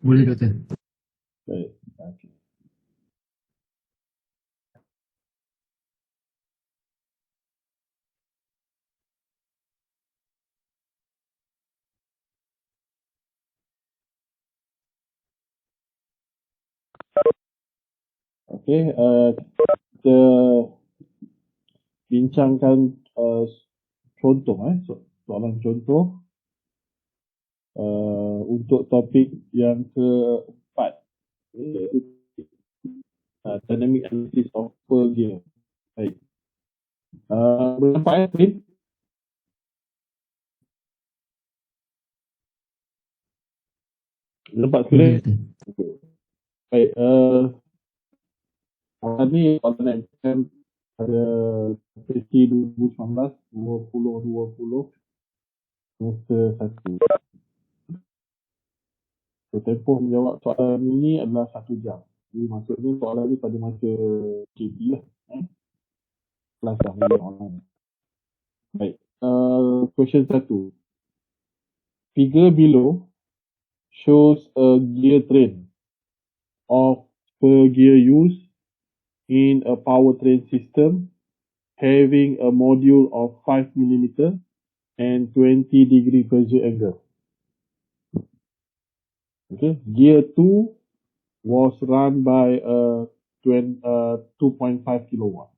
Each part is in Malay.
Boleh kata. Baik. Okay. Okay, kita bincangkan contoh, soalan contoh untuk topik yang keempat, iaitu dynamic analysis of per gear. Baik. Nampak screen? Nampak Boleh screen? kata. Baik. Soalan ni soalan exam pada sesi 2019 2020 semester 1. So, tempoh menjawab soalan ini adalah 1 jam. Jadi maksudnya soalan ni pada masa KP lah. Kelas dah mula online. Baik. Question 1. Figure below shows a gear train of per gear use in a powertrain system having a module of 5 mm and 20 degree pressure angle. Okay, gear 2 was run by a 2.5 kilowatt.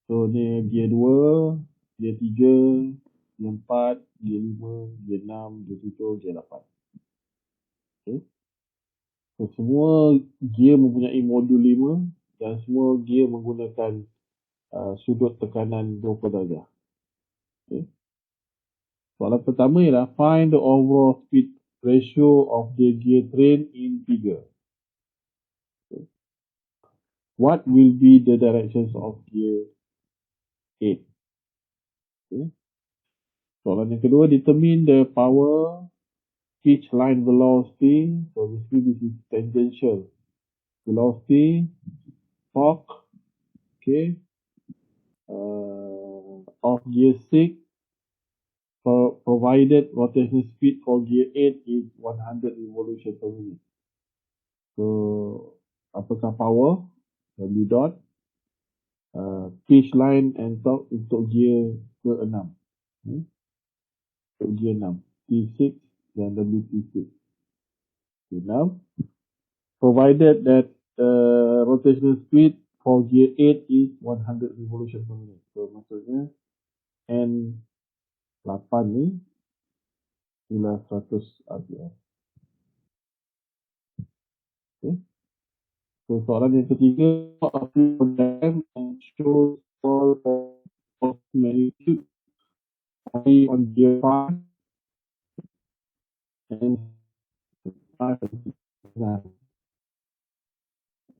So ni gear 2, gear 3, gear 4, gear 5, gear 6, gear 7, gear 8. Okay. So semua gear mempunyai modul 5 dan semua gear menggunakan sudut tekanan 20 darjah. Okay. Soalan pertama ialah find the overall speed ratio of the gear train in figure. Okay. What will be the directions of gear 8? Okay. Soalan yang kedua, determine the power, pitch line velocity. So basically this is tangential velocity, torque, okay, of gear 6, provided rotational speed for gear 8 is 100 revolution per minute. So apakah power, W dot, pitch line and torque untuk gear ke-6, untuk gear 6, T6 dan WT6. Okay, now provided that rotational speed for gear 8 is 100 revolution per minute. So maksudnya N8 ni ialah 100 RPM. Okay. So soalan yang ketiga, program and show for magnitude on gear 5 and 5.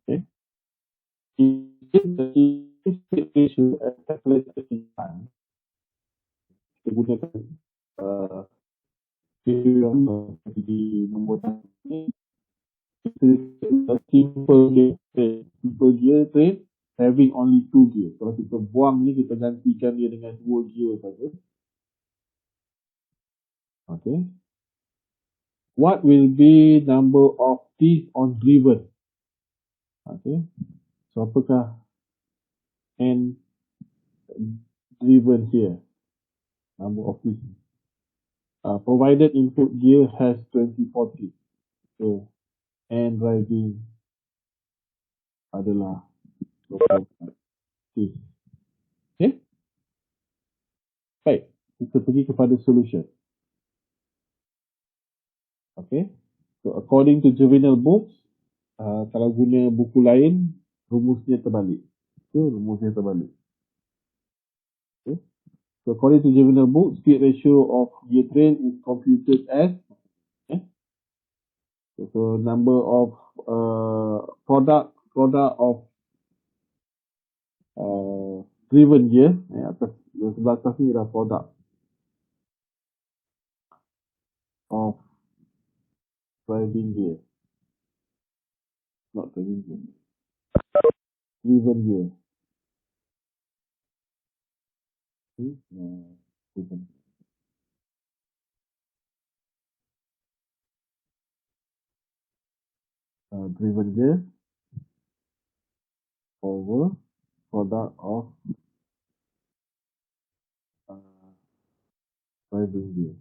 Okay. If the ratio as calculated in time, kita gunakan di nombor ini, simple gear train having only 2 gear. Kalau kita buang ni, kita gantikan dia dengan 2 gear saja. Okay. What will be number of teeth on driven? Okay. So apakah N driven here? Number of teeth. Provided input gear has 24 teeth. So N driving adalah 24 teeth. Okay. Baik. Kita pergi kepada solution. Okay. So according to juvenile books, kalau guna buku lain, rumusnya terbalik. So rumusnya terbalik. Okay. So according to juvenile book, speed ratio of gear train is computed as so number of product of driven gear. Atas sebelah atas ni adalah product of driving gear, not driving gear, driven gear. Driven. driven gear over product of driving gear.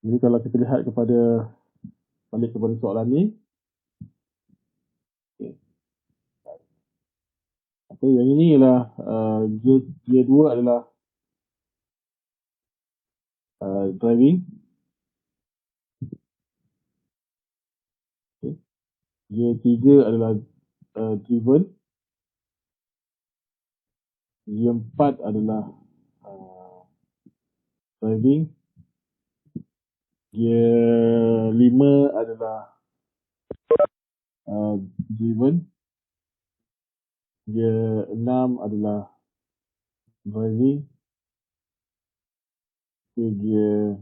Jadi kalau kita lihat balik kepada soalan ni, yang ini ialah gear 2 adalah driving. Gear 3 adalah driven. Gear 4 adalah driving. Gear 5 adalah driven. Gear 6 adalah driving. Gear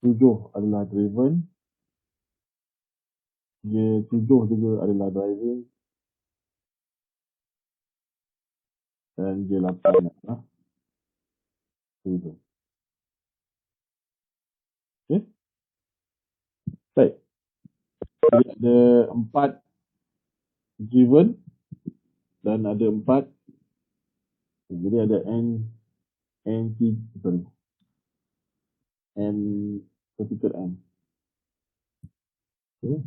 7 adalah driven. Gear 7 juga adalah driving. Dan gear 8 adalah driven. Okay. Baik. Jadi ada 4 driven dan ada 4. Jadi ada N capital N. Okay.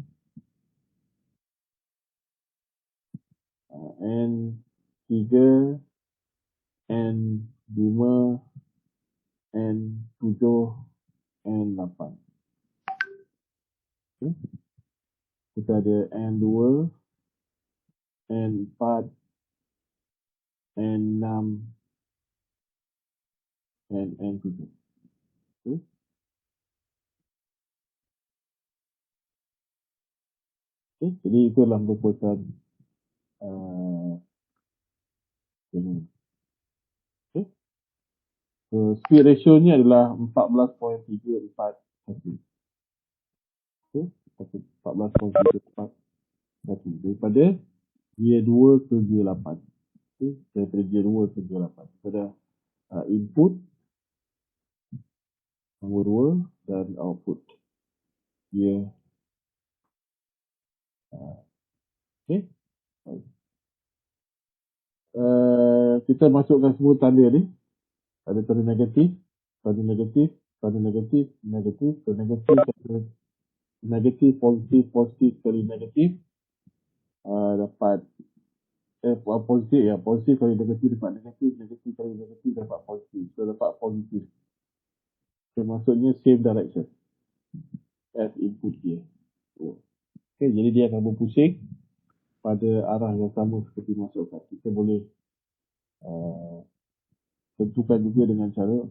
N3, N5, N7, N8. Okay. Kita ada N2, N4, N6, dan N7. Okay. Okay. Jadi itulah merupakan ini. Okay. So, speed ratio ni adalah 14.34 kaki. Okay. 14.34 kaki. Daripada gear 2 ke gear 8. Okay. Daripada gear 2 ke gear 8. Pada input nombor 2 dan output gear. Okay. Kita masukkan semua tanda ni. Ada tanda negatif, tanda negatif, tanda negatif, negatif, tanda negatif, tanda negatif, positif, positif, kali negatif. Dapat positif ya, positif kali negatif dapat negatif, negatif kali negatif dapat positif. So dapat positif. So, maksudnya same direction as input dia. Okay, jadi dia akan berpusing pada arah yang sama seperti masukkan. Kita boleh tentukan juga dengan cara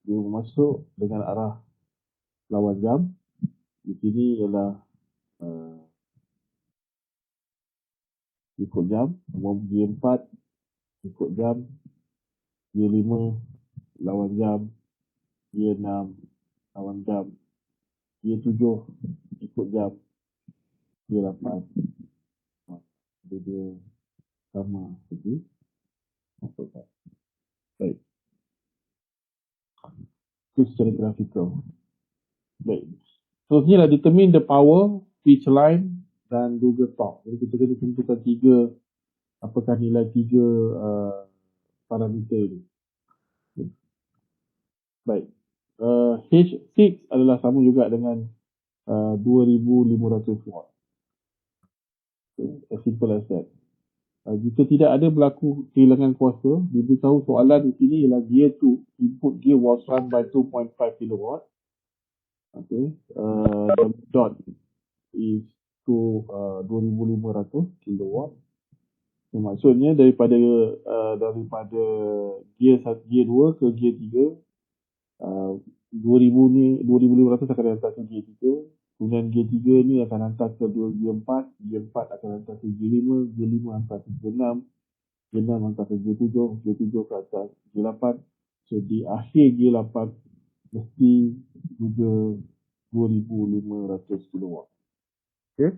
dia masuk dengan arah lawan jam. Di sini ialah ikut jam. Gear 4 ikut jam. Gear 5 lawan jam. Gear 6 lawan jam. Gear 7 ikut jam. Gear 8 dia sama seperti masukkan. Baik. Itu secara grafikal. Baik. Seterusnya lah determine the power, pitch line dan juga torque. Jadi kita kena tentukan apakah nilai 3 parameter ini. Baik. H6 adalah sama juga dengan 2500 watt. As simple as that. Jika tidak ada berlaku kehilangan kuasa, diberitahu soalan di sini ialah gear 2, input gear was run by 2.5 kW. Okay. The dot is to 2500 kW. So, maksudnya daripada gear 2 ke gear 3, 2500 akan hantar ke gear 3. Kemudian gear 3 ni akan hantar ke gear 4. Gear 4 akan hantar ke gear 5. Gear 5 hantar ke gear 6. Gear 6 hantar ke gear 7. Gear 7 ke atas gear 8. So di akhir gear 8 mesti juga 2500 kW. Okay.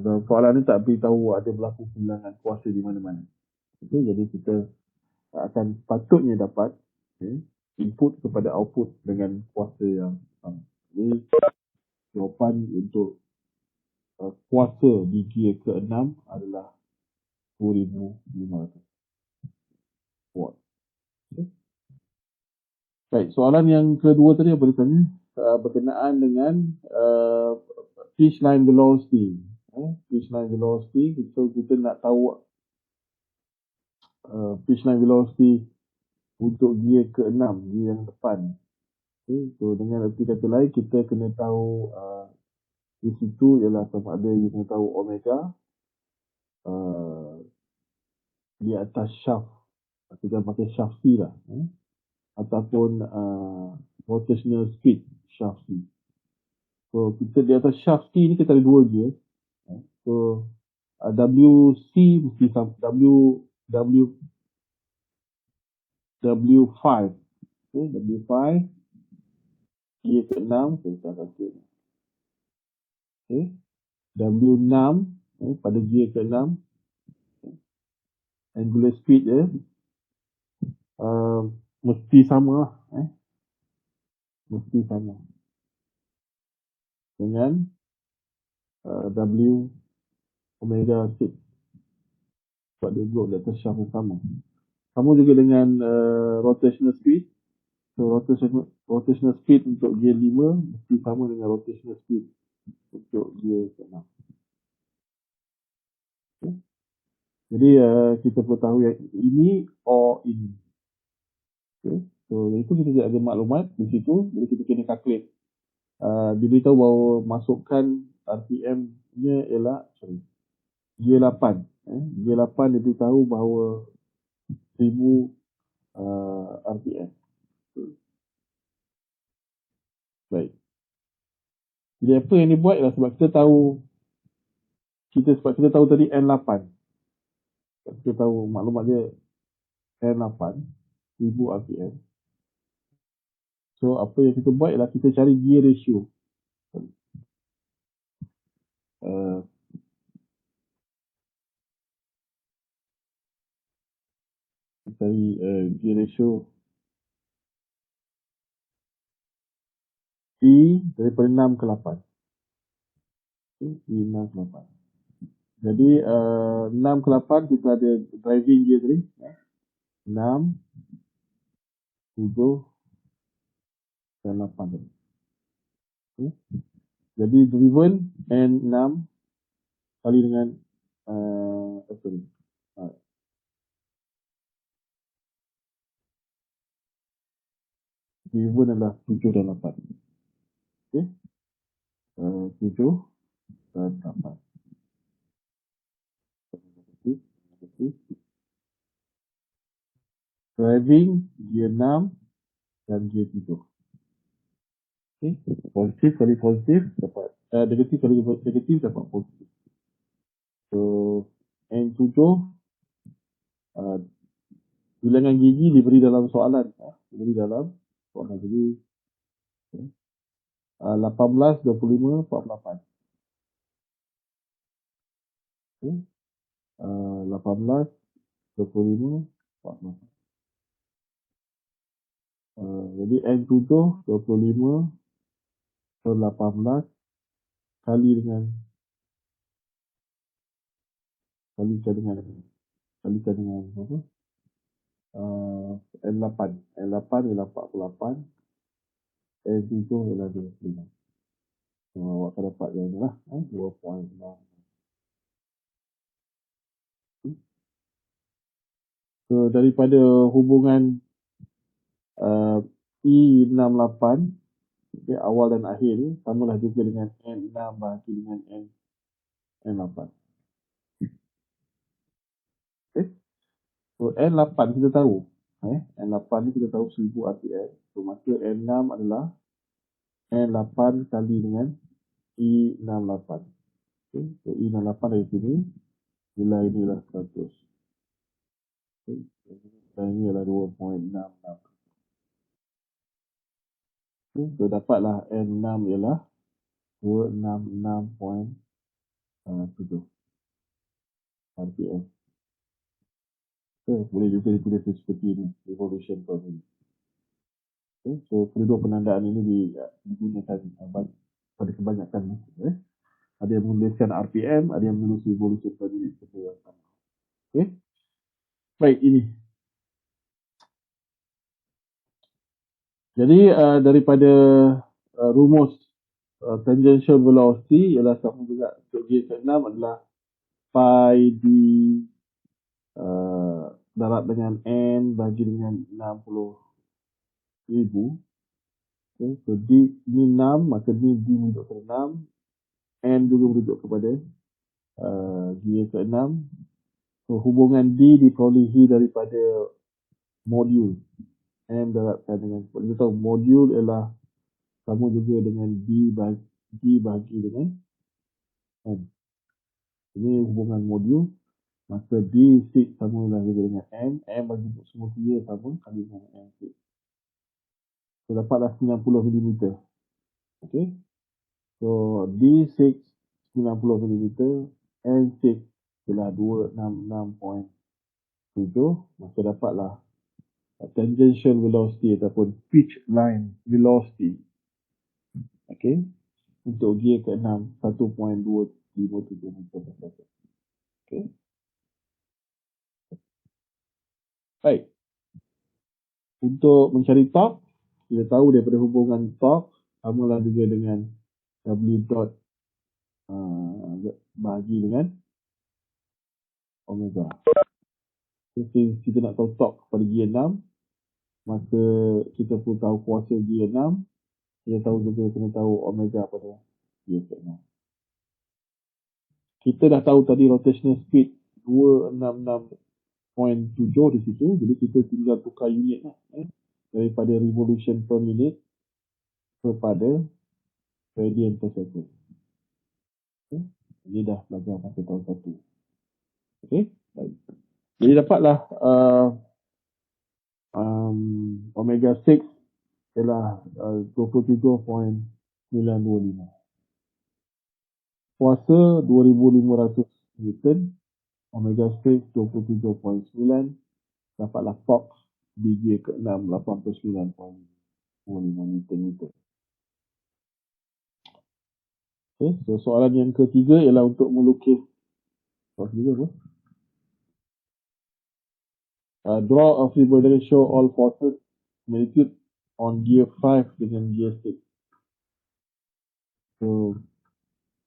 Dan soalan ni tak beritahu ada berlaku kehilangan kuasa di mana-mana. Okay. Jadi kita akan patutnya dapat input kepada output dengan kuasa yang sama. Jadi jawapan untuk kuasa di gear ke-6 adalah 2500 watt. Okay. Baik, soalan yang kedua tadi apa dia tanya? Berkenaan dengan pitch line velocity. Pitch line velocity, so kita nak tahu pitch line velocity untuk gear ke-6, gear yang depan. Okay. So dengan arti kata lain, kita kena tahu di situ ialah sama ada kita kena tahu omega di atas shaft. Kita pakai shaft C lah. Ataupun rotational speed shaft C. So kita di atas shaft C ni kita ada dua gear. So WC mesti sama W5. Okay, W5 gear ke-6 kita kasih. Okay. W6 pada gear ke-6 angular speed dia mesti sama lah. Mesti sama dengan W omega 6 sebab dia duduk di atas shaft yang sama. Sama juga dengan rotational speed. So rotational speed untuk gear 5 mesti sama dengan rotational speed untuk gear ke-6. Okay. Jadi kita perlu tahu yang ini or ini. Okay. So itu kita tidak ada maklumat di situ. Jadi kita kena calculate. Diberitahu bahawa masukkan RPM nya ialah gear 8. Gear 8 diberitahu bahawa 1000 RPM. Baik. Jadi apa yang dibuat ialah sebab kita tahu tadi N8. Kita tahu maklumat dia N8 1000 RPM. So apa yang kita buat ialah kita cari gear ratio. Cari gear ratio E daripada 6 ke 8. E 6 ke 8. Jadi 6 ke 8 kita ada driving gear tadi. 6, 7 dan 8 tadi. Okay. Jadi driven N6 kali dengan driven adalah 7 dan 8. Okay. 7 dan 8. Driving gear 6 dan gear 7. Okay. Positif kali positif dapat negatif kali negatif dapat positif. So N7 bilangan gigi diberi dalam soalan. Jadi 18, 25, 48. Okay. 18, 25, 48. Jadi N7 25 per 18 kali dengan apa? N8 ialah 48, N7 ialah 25. Awak akan dapat yang ni lah 2.6. So daripada hubungan E68, okay, awal dan akhir ni samalah juga dengan N6 bahagi dengan N8. Okay. So N8 kita tahu. N8 ni kita tahu 1000 RPM. So maka N6 adalah N8 kali dengan E68. Okay. So E68 dari sini. Nilai ini adalah 100. Okay. Dan ini adalah 2.66. Okay. So dapatlah N6 ialah 266.7 RPM. Okay. Boleh juga ditulis seperti ini. Revolution per minute. Okay. So kedua penandaan ini digunakan pada kebanyakan buku. Ada yang menuliskan RPM, ada yang menulis revolution per minute. Okay. Baik, ini. Jadi daripada rumus tangential velocity ialah sama juga untuk G ke 6 adalah pi d darab dengan n bagi dengan 60,000. Okay. So D ni 6, maka ni D merujuk ke 6. N juga merujuk kepada G ke 6. So hubungan D diperolehi daripada modul M darabkan dengan, kita tahu modul ialah sama juga dengan D bagi dengan M. Ini hubungan modul. Maka D6 sama juga dengan M. M bagi semua tiga sama kali dengan M6. So dapatlah 90 mm. Okay. So D6 90 mm. N6 ialah 266.7. Maka dapatlah tangential velocity ataupun pitch line velocity. Okay. Untuk G ke 6 1.257 meter per second. Okay. Baik. Untuk mencari torque, kita tahu daripada hubungan torque samalah juga dengan W dot bagi dengan omega. Jadi kita nak tahu torque pada G6, maka kita pun tahu kuasa G6, kita tahu juga kena tahu omega pada G6. Kita dah tahu tadi rotational speed 266.7 di situ, jadi kita tinggal tukar unit lah, daripada revolution per minute kepada radian per second. Okay. Ini dah belajar pada tahun 1. Okay. Baik. Jadi dapatlah omega 6 ialah 27.925. Kuasa 2500 Newton, omega 6 27.9, dapatlah torque BG ke 6 89.25 Newton. Okay, so soalan yang ketiga ialah untuk melukis draw a Fibonacci show all forces magnitude on gear 5 dengan gear 6. So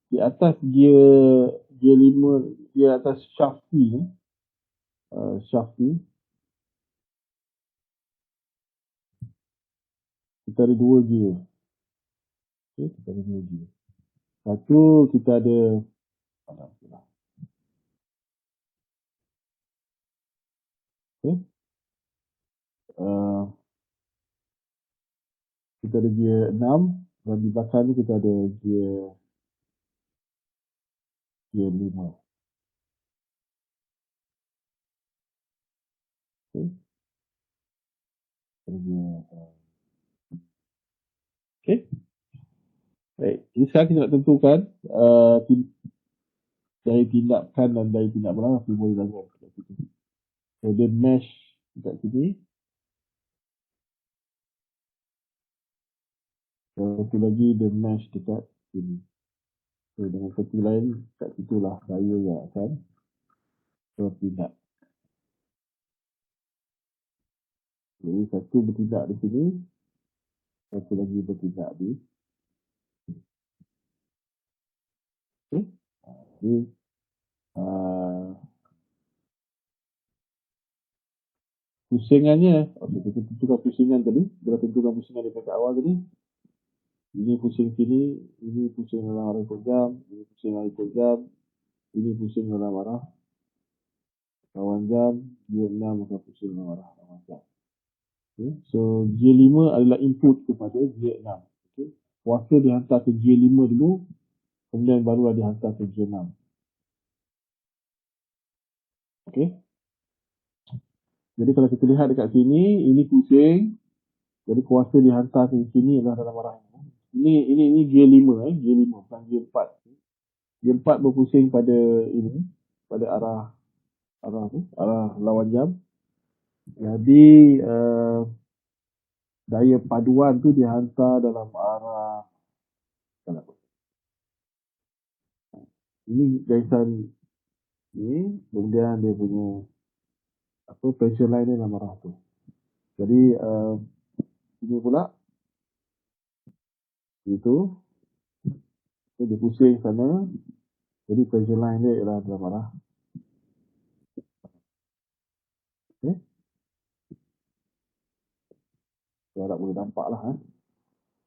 di atas gear 5, di atas shaft ni, kita ada 2 gear. Okay, kita ada 2 gear. Satu kita ada kita ada gear 6 dan di belakang ni kita ada gear 5. Okay. Okay. Baik. Jadi sekarang kita nak tentukan daya tindakan dan daya tindak belah boleh lakukan. So dia mesh dekat sini. Satu lagi dia mesh dekat sini. So dengan kata lain, kat situlah daya yang akan bertindak. Jadi satu bertindak di sini, satu lagi bertindak di sini. Okay. Jadi pusingannya, kita tentukan pusingan tadi, kita tentukan pusingan di dekat awal tadi. Ini pusing sini, ini pusing dalam arah ikut jam, ini pusing dalam ikut jam, ini pusing dalam arah lawan jam, G6 akan pusing dalam arah lawan jam. Okay. So G5 adalah input kepada G6. Okay. Kuasa dihantar ke G5 dulu, kemudian barulah dihantar ke G6. Okay. Jadi kalau kita lihat dekat sini, ini pusing, jadi kuasa dihantar ke sini adalah dalam arah ini G5, G5 bukan G4. G4 berpusing pada ini, pada arah lawan jam. Jadi daya paduan tu dihantar dalam arah ini gaisan ni, kemudian dia punya pressure line dia dalam arah tu. Jadi ini pula itu dia pusing sana, jadi pressure line dia ialah dalam arah. Okay. Saya harap boleh nampak lah.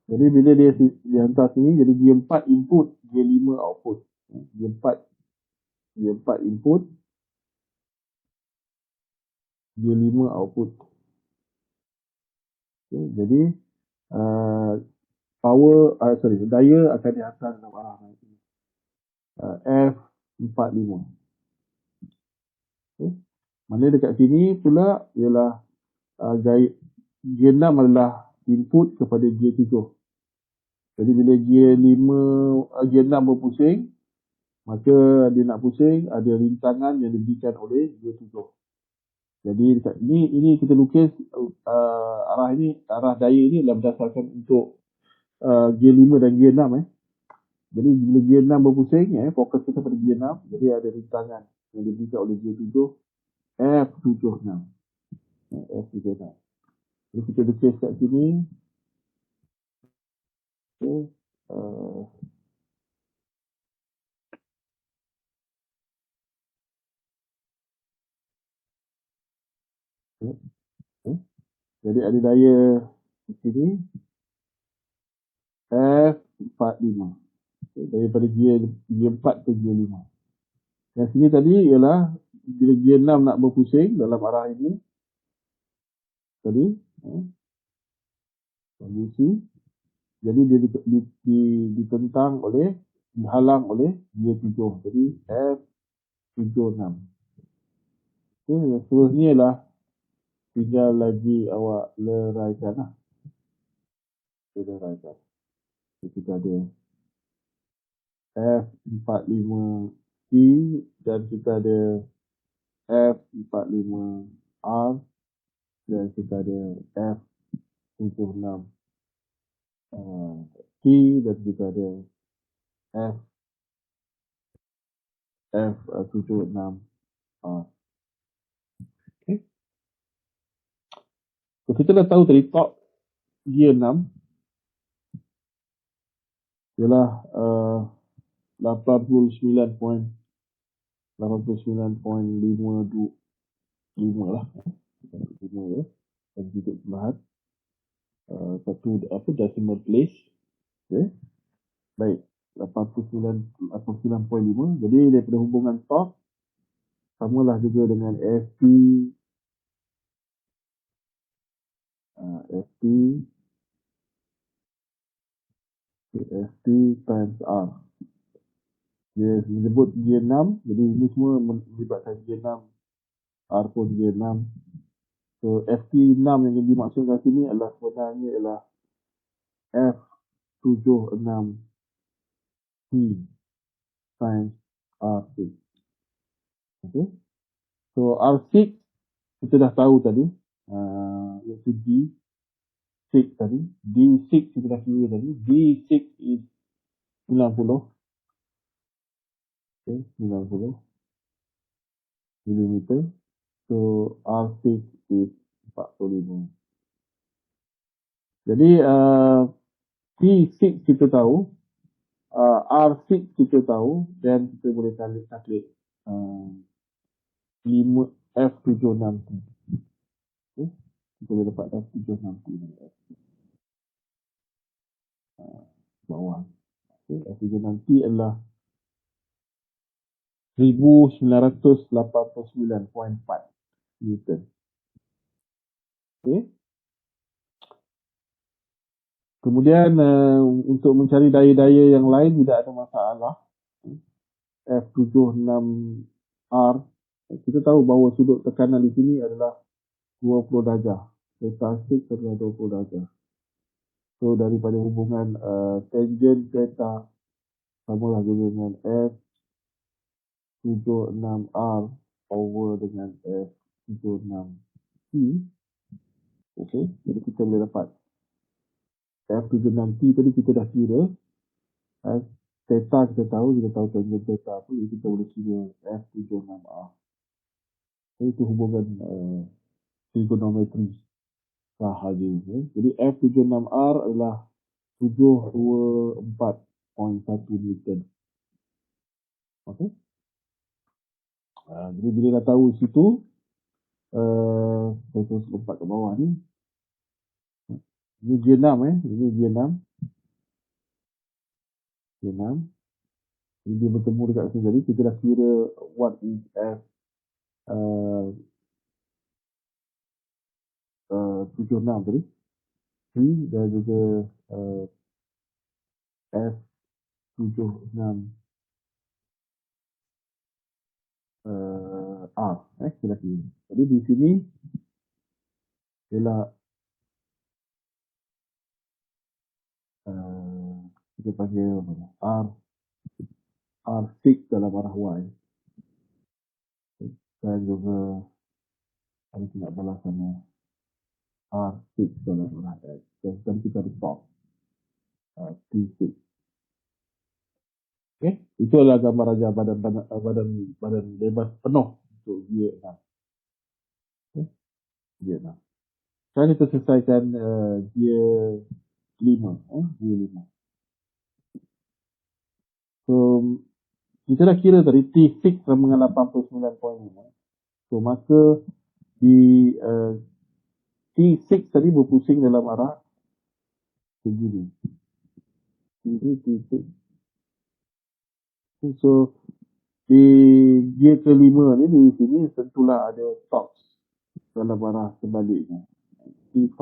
Jadi bila dia hantar sini, jadi G4 input, G5 output. G4 input, G5 output. Okay. Jadi daya akan dihantar dalam arah F45. Okay. Mana dekat sini pula ialah G6 adalah input kepada G7. Jadi bila G6 berpusing, maka dia nak pusing, ada rintangan yang diberikan oleh G7. Jadi dekat ini kita lukis arah daya ini adalah berdasarkan untuk G5 dan G6. Jadi bila G6 berpusing, fokus kita pada G6, jadi ada rintangan yang diberikan oleh G7, F76. F76. Jadi kita lukis kat sini. Okay. Jadi ada daya di sini F45. Daripada G4 ke G5. Yang sini tadi ialah bila G6 nak berpusing dalam arah ini. Tadi kondisi. Jadi dia ditentang oleh, dihalang oleh G7. Jadi F76. Okay, yang seterusnya ialah tinggal lagi awak leraikan lah. Leraikan. Kita ada F45E dan kita ada F45R dan kita ada F76 T dan kita ada F76 R. Okay. So, kita dah tahu tadi top G6 ialah 89.52 lah. 5 ya. Dan titik sebelahan. Satu decimal place. Okay. Baik. 89.5. Jadi daripada hubungan top samalah juga dengan FP times R. Dia menyebut G6, jadi ini semua melibatkan G6, R pun G6. So FT6 yang dimaksudkan sini adalah sebenarnya ialah F76T times R6. Okay. So R6 kita dah tahu tadi, iaitu D6 tadi. D6 kita dah kira tadi. D6 is 90. Okay, 90 mm. So R6 is 45. Jadi T6 kita tahu, R6 kita tahu, dan kita boleh calculate F76T. Okay. Kita boleh dapat F76T bawah. Okay. F76T adalah 1989.4 Newton. Okay. Kemudian untuk mencari daya-daya yang lain tidak ada masalah. F76R, kita tahu bahawa sudut tekanan di sini adalah 20 darjah. Theta 6 adalah 20 darjah. So daripada hubungan tangent theta samalah juga dengan F76R over dengan F76T. Okay, jadi kita boleh dapat F76T tadi kita dah kira. Theta kita tahu tangent theta apa, jadi kita boleh kira F76R. Itu hubungan trigonometri sahaja. Jadi F76R adalah 724.1 Newton. Okey. Jadi bila dah tahu situ, saya terus lompat ke bawah ni. Ini G6 ini G6. G6. Jadi dia bertemu dekat sini. Jadi kita dah kira what is F 76 tadi. C dan juga F76 R. Kita kira. Jadi di sini ialah kita panggil R6 dalam arah Y. Dan juga kalau kita nak balas sama R6 dalam arah X. Dan kita ada top T6. Okay. Itu adalah gambar raja badan bebas penuh untuk G6. Okay. G6. Sekarang kita selesaikan G5. G5. So, kita dah kira tadi T6 sama dengan 89.5. So, maka di T6 tadi berpusing dalam arah begini. Ini T6. So, di G kelima ni di sini tentulah ada torque dalam arah sebaliknya. T5.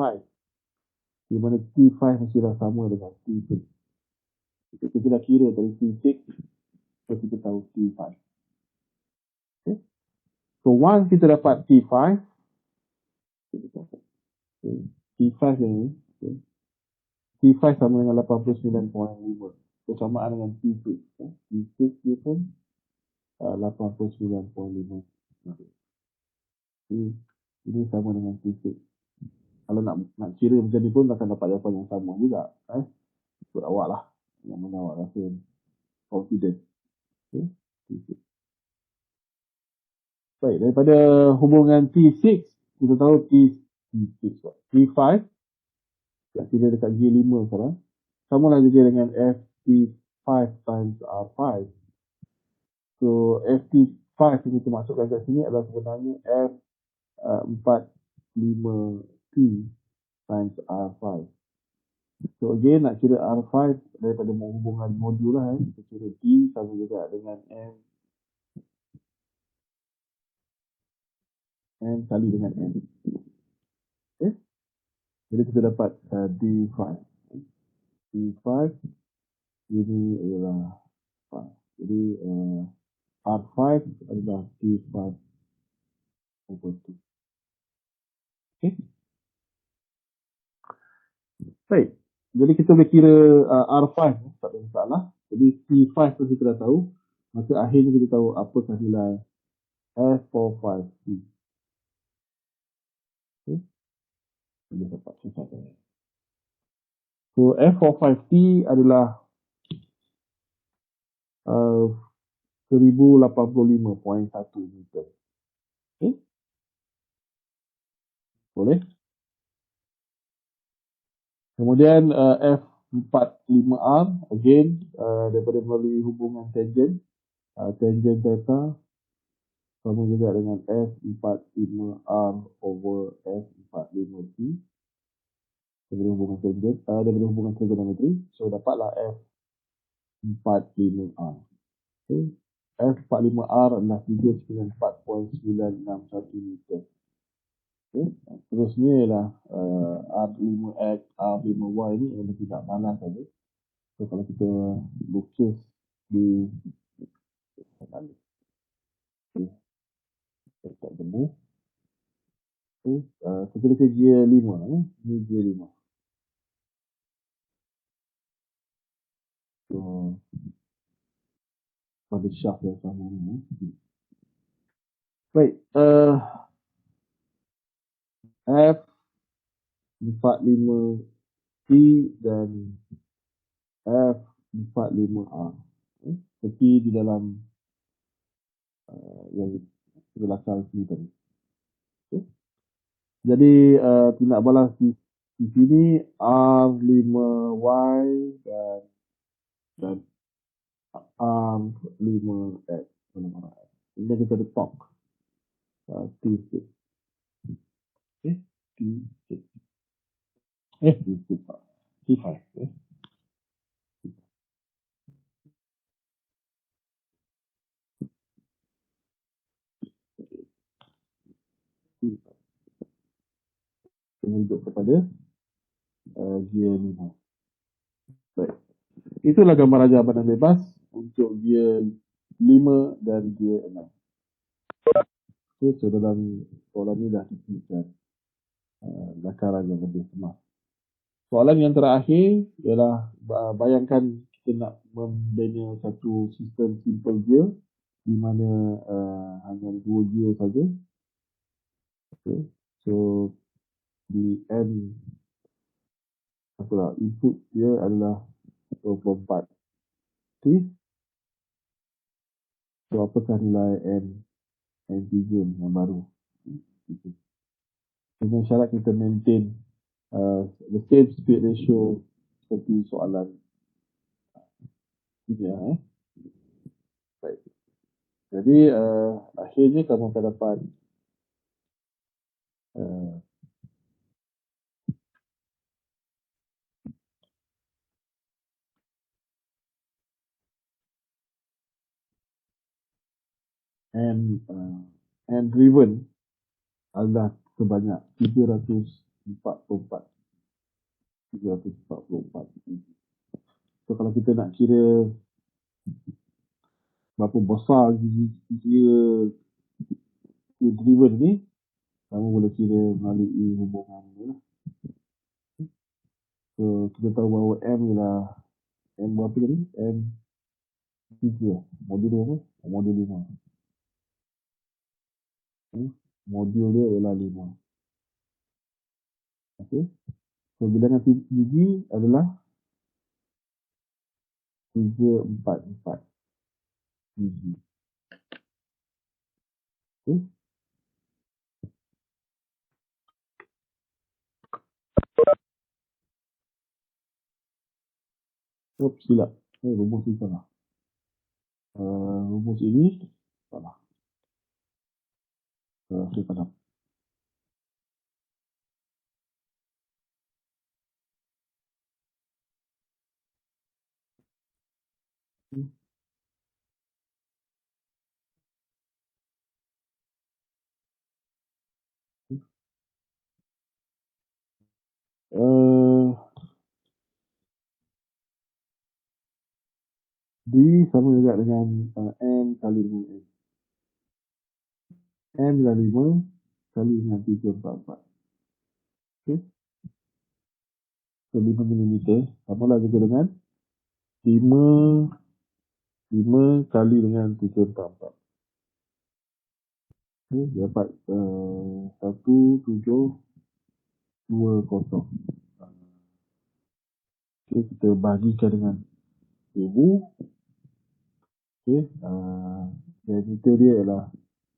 Di mana T5 mesti dah sama dengan T6. Kita dah kira dari T6, so kita tahu T5. Okay. So once kita dapat T5, T5 ni, okay. T5 sama dengan 89.5. So samaan dengan T6. T6 dia pun 89.5. Ini sama dengan T6. Kalau nak kira macam ni pun akan dapat jawapan yang sama juga. Ikut awak lah. Yang mana awak rasa confident. Okay. T6. Baik, daripada hubungan T6, kita tahu T5, kita kira dekat G5 sekarang, samalah juga dengan FT5 times R5. So, FT5 yang kita masukkan kat sini adalah sebenarnya F45T times R5. So, again, nak kira R5 daripada hubungan modul lah. Kita kira T sama juga dengan M kali dengan N. Okay. Jadi kita dapat D5. D5 ini adalah 5. Jadi R5 adalah D5 over 2. Okay. Baik. Jadi kita boleh kira R5. Tak ada masalah. Jadi T5 tu kita dah tahu. Maka akhirnya kita tahu apakah nilai F45T. Okay. Kita dapat selesai. So F45T adalah 1085.1 Newton. Okay. Boleh. Kemudian F45R, again, daripada melalui hubungan tangent, tangent theta sama juga dengan F45R over F45T. Daripada hubungan tangent, daripada hubungan trigonometri, so dapatlah F45R. Okay. F45R adalah 394.961 Newton. Okay. Terusnya ialah R5X, R5Y ni yang tidak panas saja. So kalau kita lukis di tak jemur. Okay. Kita lukis G5 ni G5. So pada shaft yang sama ni. Baik, F45 T dan F45R. Seperti di dalam yang belakang sini tadi. Okay. Jadi tindak balas di sini R5Y dan R5X. Ini kita ada talk. T6. T6. T5. Menunjuk kepada gear 5. Baik. Itulah gambar raja badan bebas untuk gear 5 dan gear 6. Okay, so dalam soalan ini dah disebutkan lakaran yang lebih kemas. Soalan yang terakhir ialah bayangkan kita nak membina satu sistem simple gear di mana hanya 2 gear saja. Okay. So di N input dia adalah 24. Okay. So apakah nilai N3 yang baru? Dengan syarat kita maintain the same speed ratio seperti soalan ini. Baik. Jadi akhirnya kamu akan dapat N driven adalah sebanyak 344. So kalau kita nak kira berapa besar kira driven ni, kamu boleh kira melalui hubungan ni lah. So kita tahu bahawa M ialah M berapa tadi? M3. Modul apa? Modul 5. Modul dia ialah 5. Okey. So bilangan gigi adalah 344 gigi. Okey. Oops, silap. Rumus ini salah. Rumus ini salah. Saya padam. D sama juga dengan N kali dengan N. N kali 5 kali dengan 344. Okay. So 5 mm sama lah juga dengan 5 kali dengan 344. Okay, dapat 1720. Okay, kita bagikan dengan 1000. Okay, dan itu dia ialah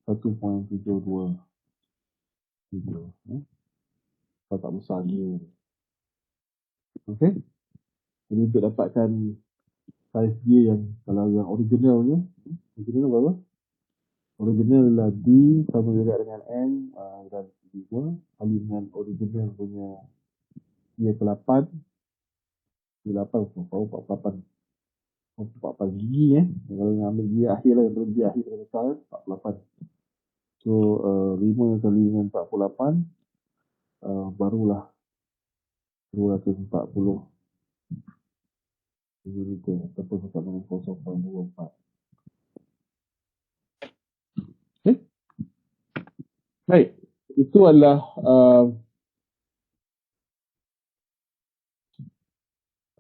1.72. Tak besar dia. Okay. Jadi untuk dapatkan saiz dia yang kalau yang originalnya, original berapa? Original adalah D sama juga dengan N dan 3 kali dengan original punya dia ke-8. Dia 8 48 gigi Kalau yang ambil gigi akhir lah, yang bergigi akhir yang besar 48. So 5 kali dengan 48 barulah 240 mm ataupun sama dengan 0.24. Okay. Baik, itu adalah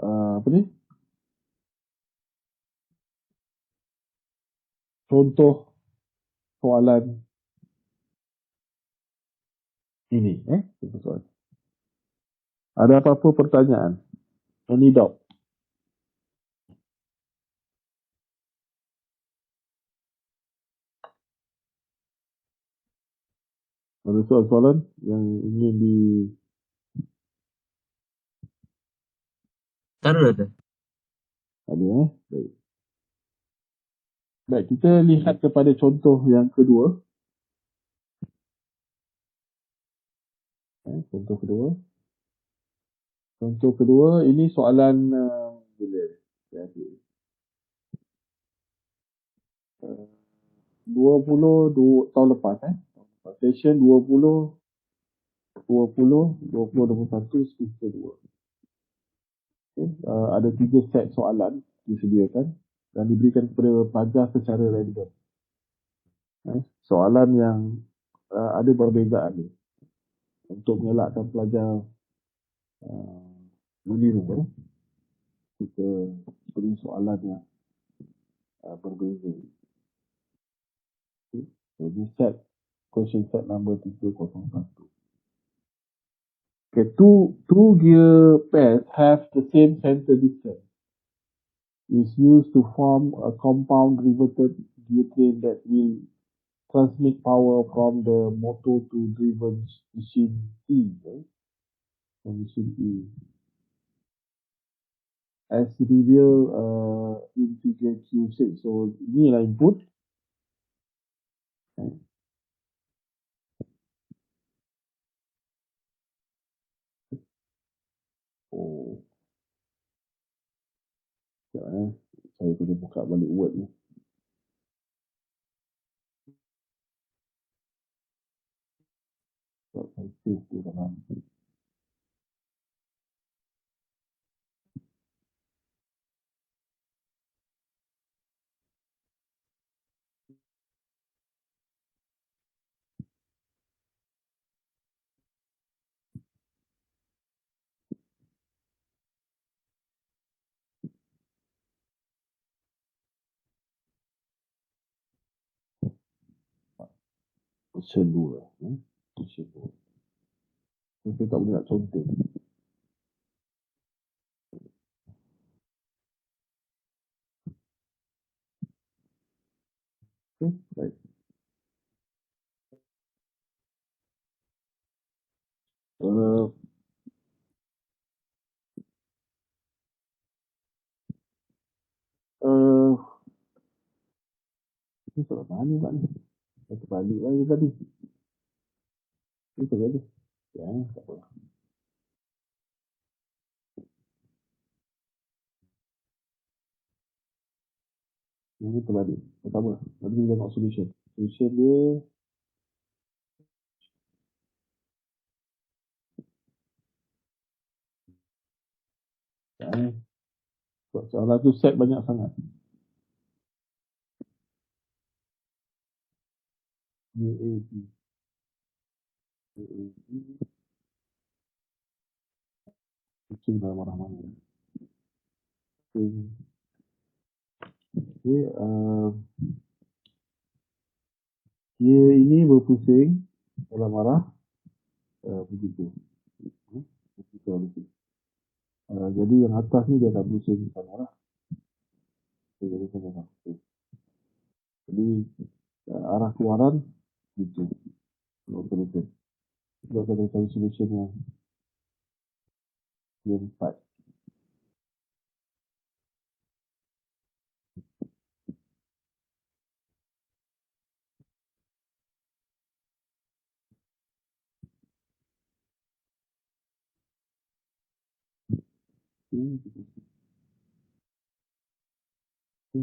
apa ni? Contoh soalan ini, contoh soalan. Ada apa-apa pertanyaan? Any doubt? Ada soalan-soalan yang ingin di... Ada. Ada Baik. Baik, kita lihat kepada contoh yang kedua. Contoh kedua. Contoh kedua, ini soalan bila? Ya, 22 tahun lepas. Session 20, 21, semester 2. Okay. Ada 3 set soalan disediakan dan diberikan kepada pelajar secara random. Soalan yang ada perbezaan ni untuk mengelakkan pelajar meniru. Kita beri soalan yang berbeza. Okay. So, this set, question set number 301. Okay, two gear pairs have the same center distance. Is used to form a compound riveted gear train that will transmit power from the motor to driven machine E. Machine E. As revealed in figure Q6. So, inilah input. Oh, sekejap saya kena buka balik word ni. Sebab saya save tu dalam. Question 2. Question 2. Saya tak boleh nak contoh. Okay, baik. Ini soalan mana Pak ni? Saya terbalik lagi tadi. Ini tak ada. Ya, tak apa. Ini terbalik. Tak apa. Nanti kita tengok solution. Solution dia sebab soalan tu set banyak sangat. UAB. Kucing dalam arah mana? Okay. Dia ini berpusing dalam arah begitu. Begitu. Jadi yang atas ni dia akan pusing dalam arah. Jadi arah keluaran gitu. Betul-betul. Kita akan cari solution yang empat.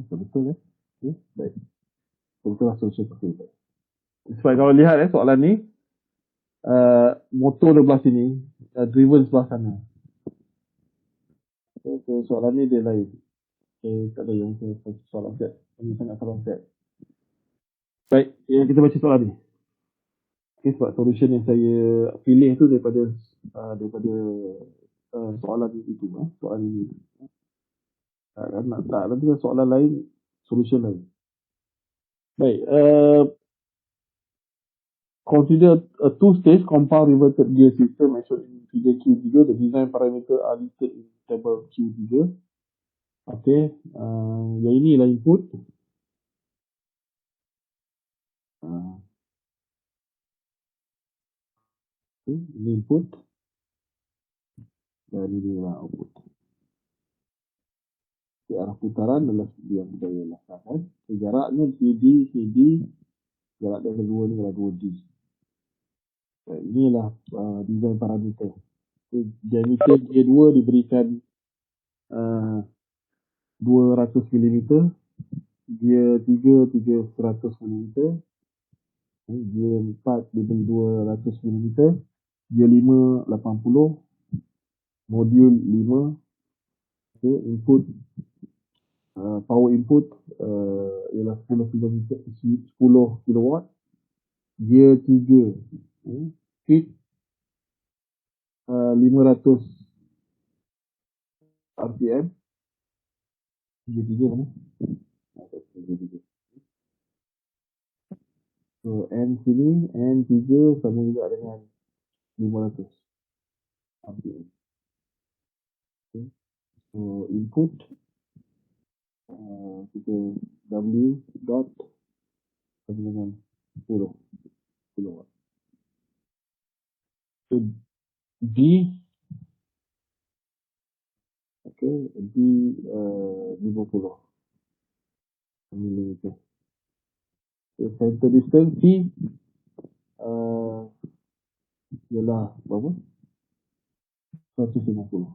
Betul ya? Okay, baik. Betul lah solution seperti itu. Sebab kalau lihat soalan ni, motor di belah sini, driven sebelah sana. So, soalan ni dia lain. Okay, tak ada yang soalan set. Ini sangat soalan set. Baik, kita baca soalan ni. Okay, sebab solution yang saya pilih tu daripada soalan itu. Soalan ini. Nanti soalan lain, solution lain. Baik, Consider a two-stage compound reverted gear system as shown in figure Q3. The design parameter are listed in table Q3. Okay, yang inilah input. Ini input dan inilah output. Arah putaran adalah yang saya laksanakan. Jaraknya CD, jarak yang kedua ni adalah 2D. Inilah design parameter. Diameter G2 diberikan 200 mm, G3 300 mm, G4 diberi 200 mm, G5 80, modul 5. Okay, input power input ialah 10 kW, gear 3, speed 500 rpm, gear 3 mana? So N sini, N3 sama juga dengan 500 rpm. Okay. So input kita W dot sama dengan 10 kW. So D, okay, D 50 mm. So center distance C ialah berapa? 150.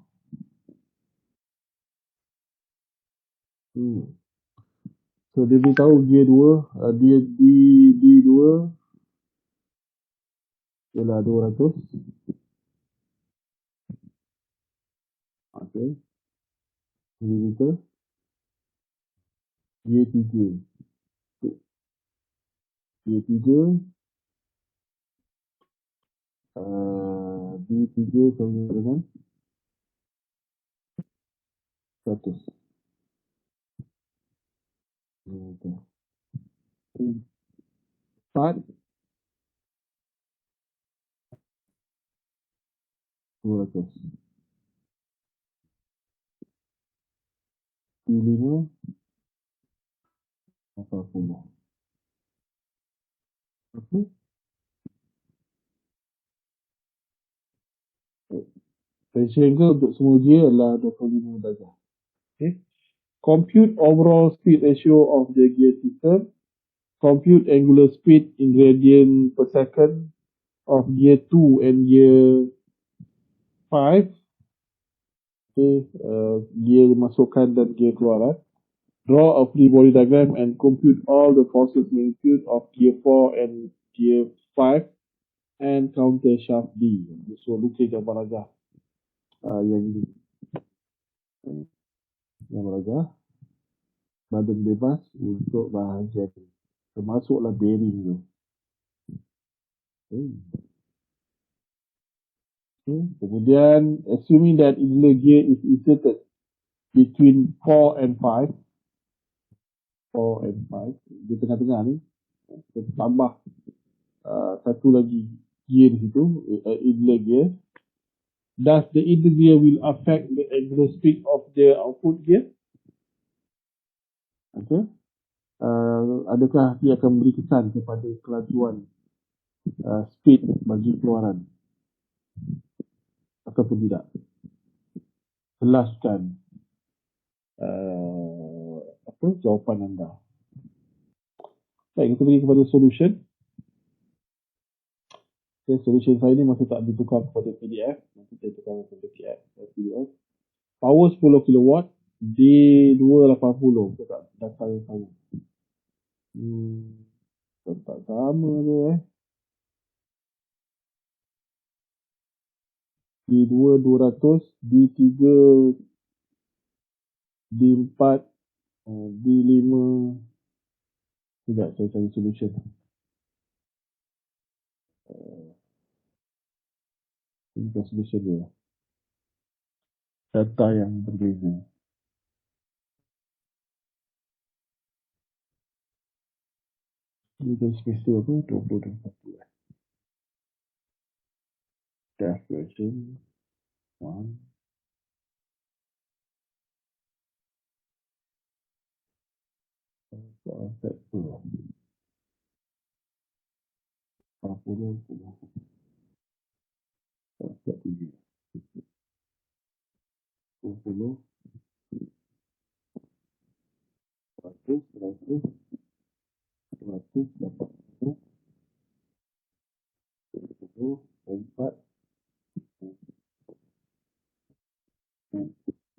So dia beritahu gear 2, D2 ialah 200. Okay. Millimeter. Gear 3. Gear 3 D3 sama dengan 100. Okay. Part 200. D5 80. Okay. Pressure angle untuk semua gear adalah 25 darjah. Okay. Compute overall speed ratio of the gear system. Compute angular speed in radian per second of gear 2 and gear 5. Okay, gear masukkan dan gear keluaran. Draw a free body diagram and compute all the forces magnitude of gear 4 and gear 5 and counter shaft D. So, lukis gambar rajah yang ini. Gambar rajah. Badan bebas untuk bahagian ini. Termasuklah bearing tu. Okay. Kemudian, assuming that inlet gear is inserted between 4 and 5, 4 and 5, di tengah-tengah ni, kita tambah satu lagi gear di situ, inlet gear. Does the inlet gear will affect the angular speed of the output gear? Okay. Adakah dia akan beri kesan kepada kelajuan speed bagi keluaran ataupun tidak? Jelaskan jawapan anda. Baik, kita pergi kepada solution. Okay, solution saya ni masih tak ditukar kepada PDF. Nanti saya tukar kepada PDF. Power 10 kW, D280. Kita tak data yang sama. Tak sama tu D2 200, D3 D4, D5. Tidak, saya cari solution. Ini bukan solution dia. Data yang berbeza. Ini kan semester apa? 20 dan 40. acceleration 1. Set 2. 40. Set 3. 20. 100. 100. 100. 80. 70. 4.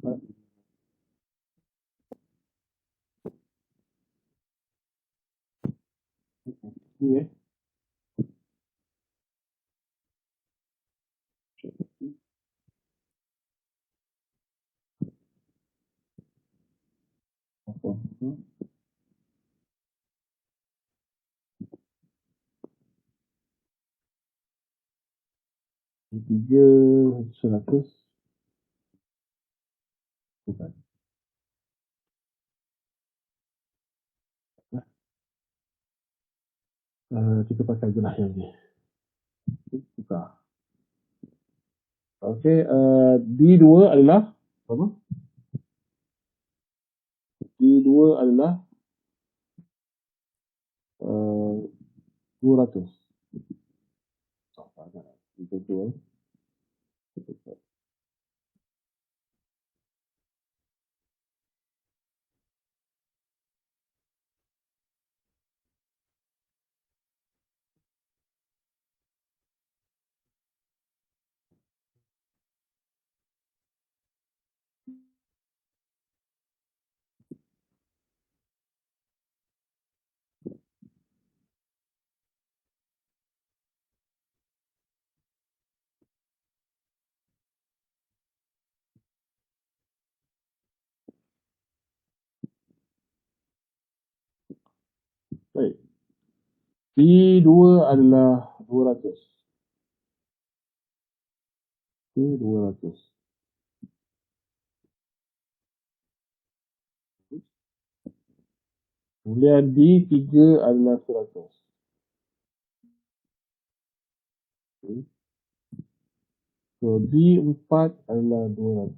4. Ni apa? 3. 100. Bukan. Kita pakai je lah yang ni. Tukar. Okey, D2 adalah apa? D2 adalah 200. Betul. Baik. D2 adalah 200. Okey, 200. Kemudian D3 adalah 100. Okay. So D4 adalah 200.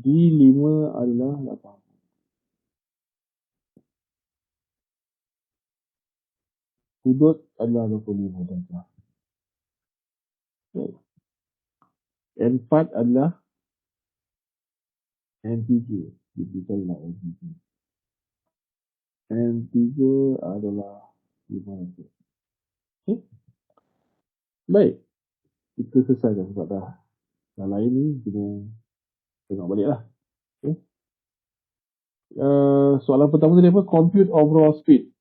D5 adalah 80. Sudut adalah 25 darjah. Okay. N4 adalah N3. Kita adalah N3. N3 adalah 500. Okay. Baik. Kita selesai dah sebab dah lain ni kita tengok balik lah. Okay. Soalan pertama tadi apa? Compute overall speed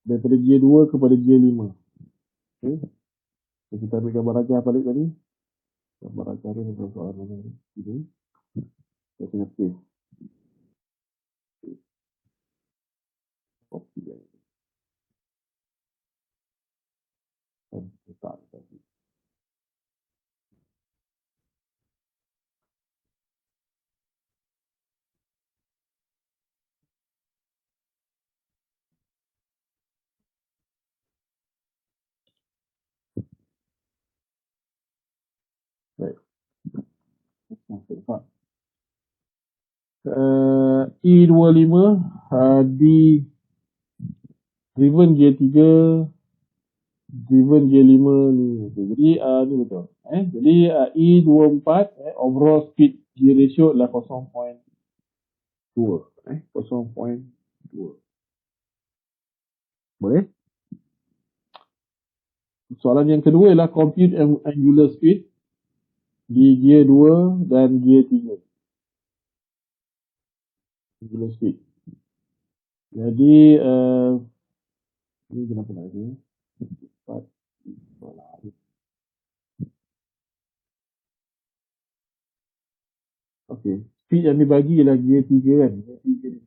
daripada gear 2 kepada gear 5. Okay. So, kita ambil gambar rajah balik tadi. Gambar rajah ni dalam soalan mana ni? Ini. Kita tengah save. Copy dia. Dan letak tadi. Baik. Nampak. E25 di driven gear 3 driven gear 5 ni. Jadi ni betul. Jadi E24 overall speed gear ratio adalah 0.2. 0.2. Boleh? Soalan yang kedua ialah compute angular speed di gear 2 dan gear 3. Angular speed. Jadi ini kenapa nak ada? Okey. Speed yang dibagi ialah gear 3 kan. Gear 3 ni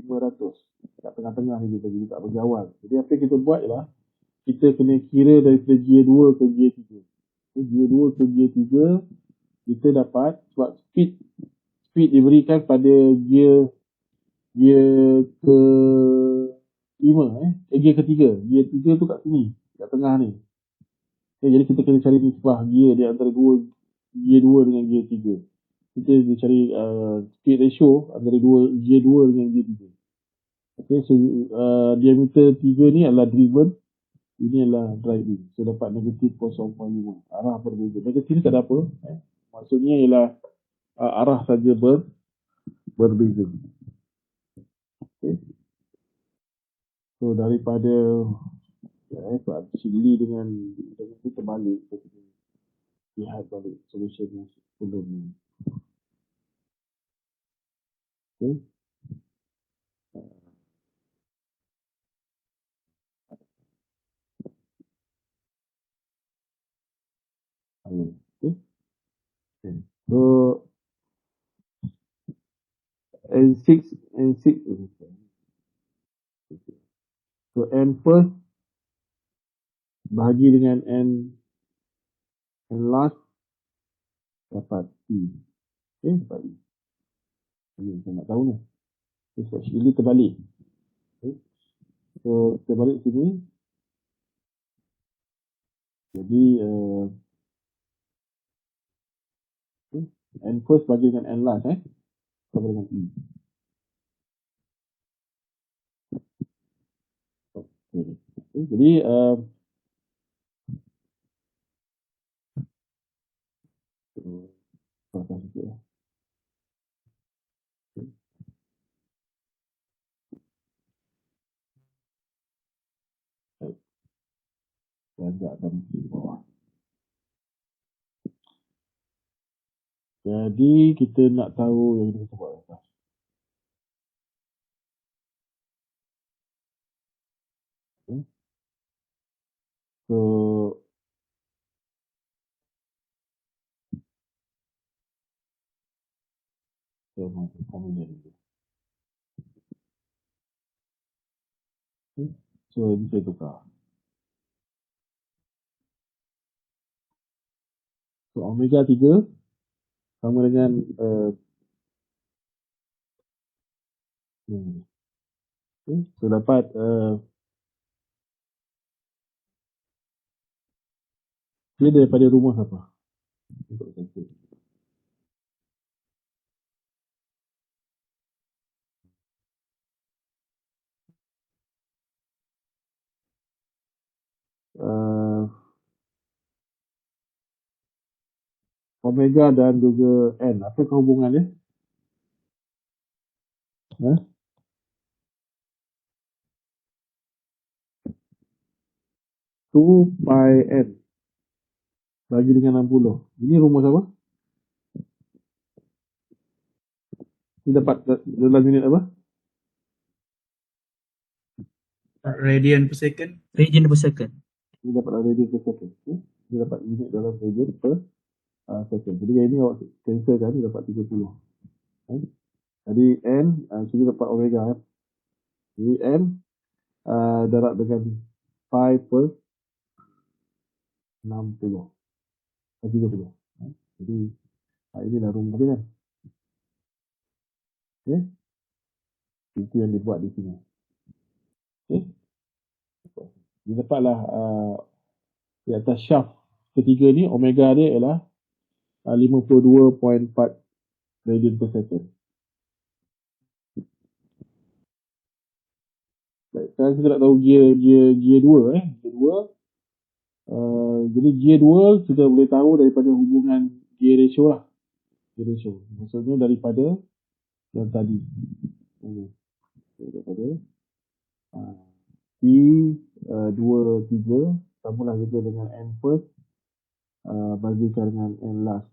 500. Kat tengah-tengah ni kita bagi, tak bagi awal. Jadi apa yang kita buat ialah kita kena kira daripada gear 2 ke gear 3. Gear 2 ke gear 3 kita dapat sebab speed diberikan pada gear ke gear ketiga. Gear 3 tu kat sini, kat tengah ni. Jadi kita kena cari nisbah gear dia antara gear 2 dengan gear 3. Kita cari speed ratio antara gear 2 dengan gear 3. So diameter 3 ni adalah driven, ini adalah driving. So dapat negatif 0.5. Arah berbeza. Negatif ni tak ada apa. Maksudnya ialah arah saja berbeza. Okay. So daripada Chile dengan itu terbalik, so kita lihat balik solution yang sebelum ni. Okay. Okay. So N6 okay. So N first bahagi dengan N last dapat E. Okay, dapat E. Ini saya nak tahu ni. So ini terbalik. Okay. So terbalik sini. Jadi N first bagi dengan N last sama dengan E. Okay. Jadi jadi kita nak tahu yang kita buat atas. Okay. So kami dari itu. Okay. So ini saya tukar. So omega 3 sama dengan okay. So dapat dia daripada rumus apa? Untuk cancel. Omega dan juga N. Apakah hubungannya? 2 pi N bagi dengan 60. Ini rumus apa? Ini dapat dalam unit apa? Radian per second. Ini dapat dalam radian per second. Ini dapat unit dalam radian per second. Jadi yang ini awak cancel kan, dapat 30. Jadi N, sini dapat omega. Jadi N darab dengan pi per 60. 30. Jadi inilah rumus dia kan. Okay. Itu yang dibuat di sini. Okay. Dia dapatlah di atas shaft ketiga ni omega dia ialah 52.4 radian per second. Baik, sekarang kita nak tahu gear 2 Gear 2 jadi gear 2 kita boleh tahu daripada hubungan gear ratio lah. Gear ratio. Maksudnya daripada yang tadi. Daripada P2 3 samalah juga dengan N first bagikan dengan N last.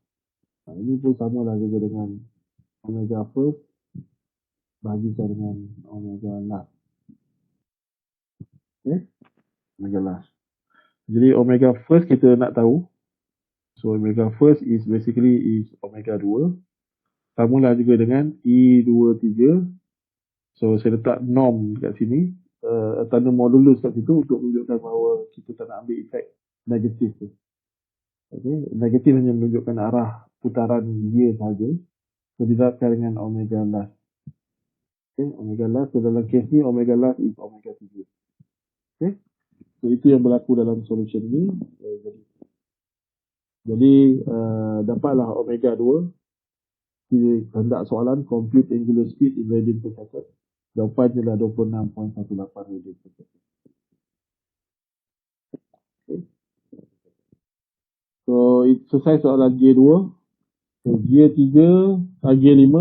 Ini pun samalah juga dengan omega first bagikan dengan omega last. Okay? Omega last. Jadi omega first kita nak tahu. So omega first is basically omega 2. Samalah juga dengan E23. So saya letak norm kat sini. Tanda modulus kat situ untuk menunjukkan bahawa kita tak nak ambil efek negatif tu. Okay? Negatif hanya menunjukkan arah putaran gear saja. So didapatkan dengan omega last. Okay, omega last. So dalam kes ni omega last is omega 3. Okay. So itu yang berlaku dalam solution ni. Jadi dapatlah omega 2. Kita hendak soalan compute angular speed in radian per second. Jawapannya adalah 26.18 radian per second. Okay. So selesai soalan G2. So G3, G5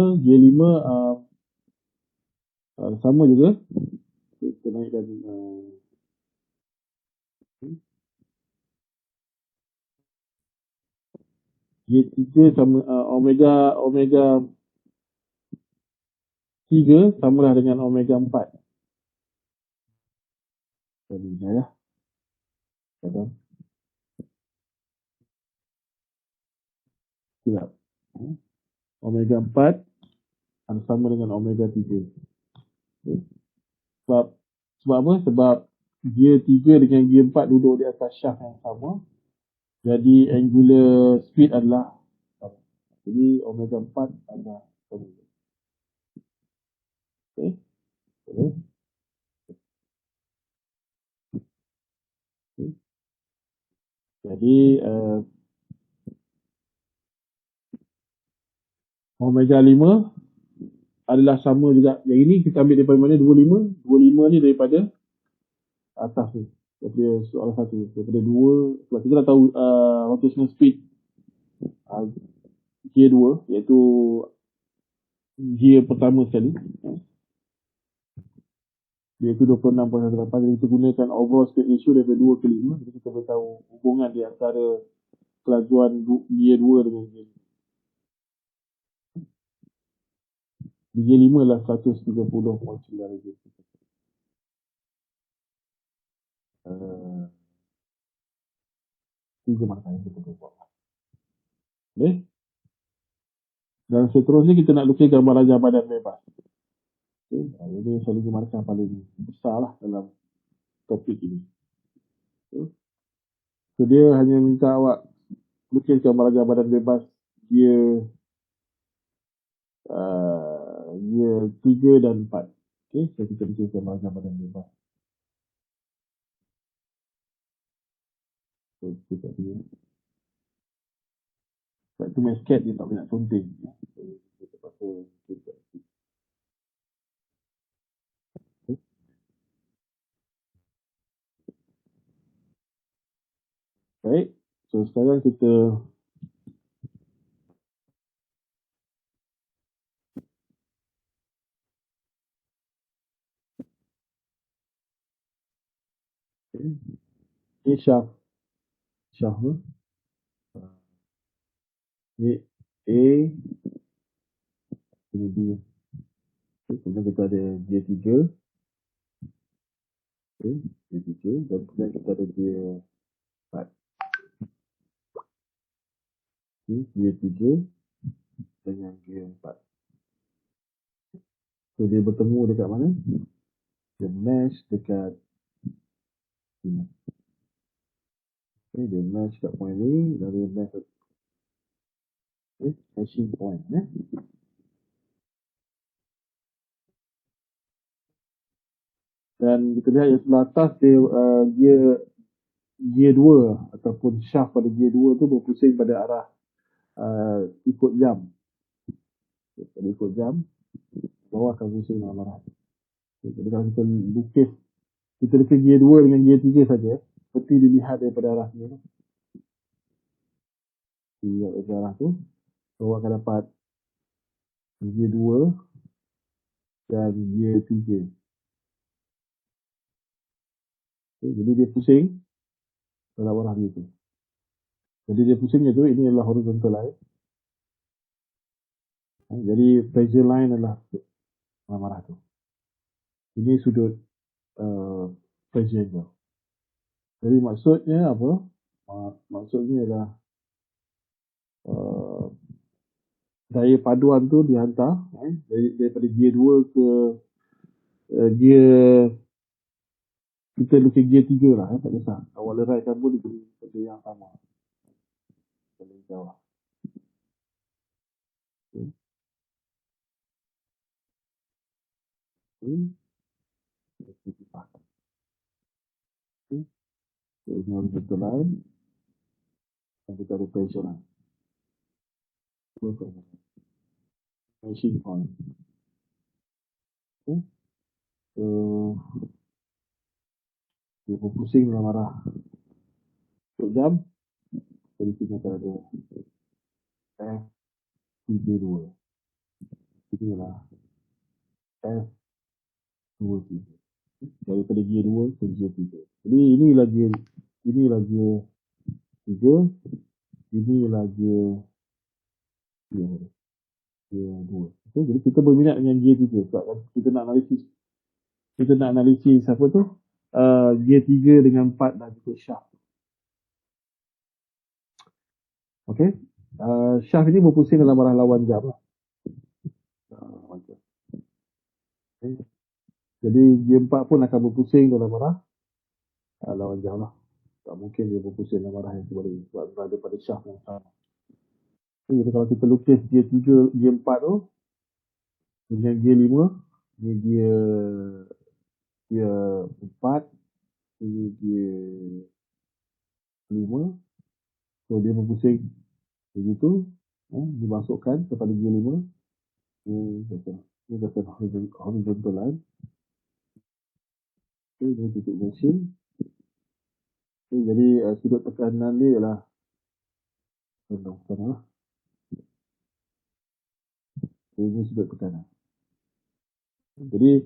sama juga. Kita naikkan G3 sama omega 3 samalah dengan omega 4. Jadi ya. Kata. Tidak. Omega 4 sama dengan omega 3. Okay. Sebab apa? Sebab G3 dengan G4 duduk di atas shaft yang sama. Jadi angular speed adalah sama. Jadi omega 4 adalah sama. Okay. Okay. Okay. Jadi omega 5 adalah sama juga. Yang ini kita ambil daripada mana? 25. 25 ni daripada atas tu. Daripada soalan 1. Daripada 2. Sebab kita dah tahu rotational speed G2 iaitu G pertama sekali. Iaitu 26.18. Jadi kita gunakan overall speed ratio daripada 2 ke 5. Jadi kita boleh tahu hubungan di antara kelajuan G2 dengan G5. G5 adalah 130.9 G. Tiga markah yang kita buat. Okay. Dan seterusnya kita nak lukis gambar rajah badan bebas. Okay. Ini solusi markah paling besar lah dalam topik ini. Okay. So dia hanya minta awak lukis gambar rajah badan bebas dia 3 dan 4. Okay. So kita lukis gambar rajah badan bebas. So kita dia. Sebab tu main skate dia tak banyak tonting. So kita pasal kita. Baik, so sekarang kita ini shaft tu. Ini A, ini B. Kemudian kita ada G3. Okay, G3 dan kemudian kita ada G4. G3 dengan G4. So dia bertemu dekat mana? Dia mesh dekat sini. Okay, dia mesh kat point ni dan dia mesh meshing point. Dan kita lihat yang sebelah atas dia G2 ataupun shaft pada G2 tu berpusing pada arah ikut jam. Pada ikut jam, bawah akan pusing dalam arah. Jadi kalau kita lukis G2 dengan G3 saja, seperti dilihat daripada arah ni. Dilihat daripada arah tu, bawah akan dapat G2 dan G3. Okay, jadi dia pusing dalam arah dia tu. Jadi dia pusingnya tu, ini adalah horizontal line. Jadi pressure line adalah dalam arah tu. Ini sudut pressure angle. Jadi maksudnya apa? Maksudnya adalah daya paduan tu dihantar daripada G2 ke gear kita lukis G3 lah, tak kisah. Awal leraikan pun diberi pada yang sama. Paling jauh. Okay. Okay. Kita pakai. Okay. So, ini horizontal line. Dan kita ada tension line. Tension point. Okay. So, dia berpusing dalam arah jam. Jadi kita ada F32. Ini adalah F23. Daripada gear 2 ke gear 3. Jadi inilah gear 3, inilah gear 2. Okay, jadi kita berminat dengan gear 3 sebab kita nak analisis apa tu? Gear 3 dengan 4 dan juga shaft. Okey. Shaft ini berpusing dalam arah lawan jam lah. Okay. Jadi gear 4 pun akan berpusing dalam arah lawan jam lah. Tak mungkin dia berpusing dalam arah yang sebalik sebab berada pada shaft yang sama. Okay, jadi kalau kita lukis gear 3, gear 4 tu dengan gear 5, ni gear 4, ini gear 5. So dia berpusing begitu, dimasukkan kepada gear 5. Ini kata horizontal line. Okay, ini titik mesin. Okay, jadi sudut tekanan dia ialah ini sudut tekanan. Jadi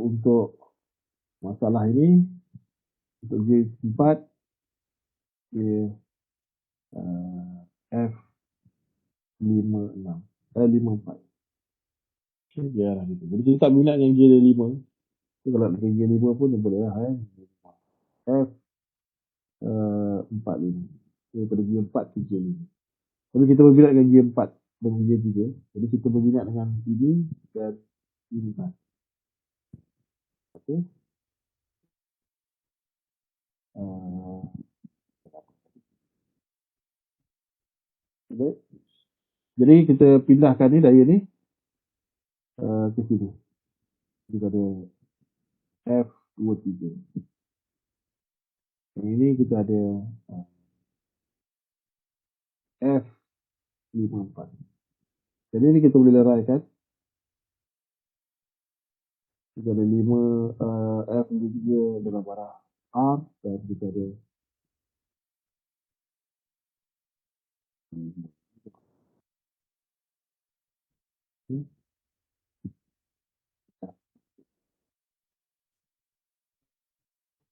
untuk masalah ini, untuk gear 4, gear F56, 54. Okay, biarlah gitu. Jadi kita tak minat yang gear 5. So, kalau nak gear 5 pun boleh lah. F45. Daripada gear 4 ke gear 5. Tapi kita berminat dengan gear 4 dan gear 3. Jadi kita berminat dengan ini dan ini kan. Okey. Baik. Jadi kita pindahkan ni dari ni ke sini. Kita ada F23. Yang ini kita ada F54. Jadi ni kita boleh leraikan. Kita ada 5 F53 dalam arah R dan kita ada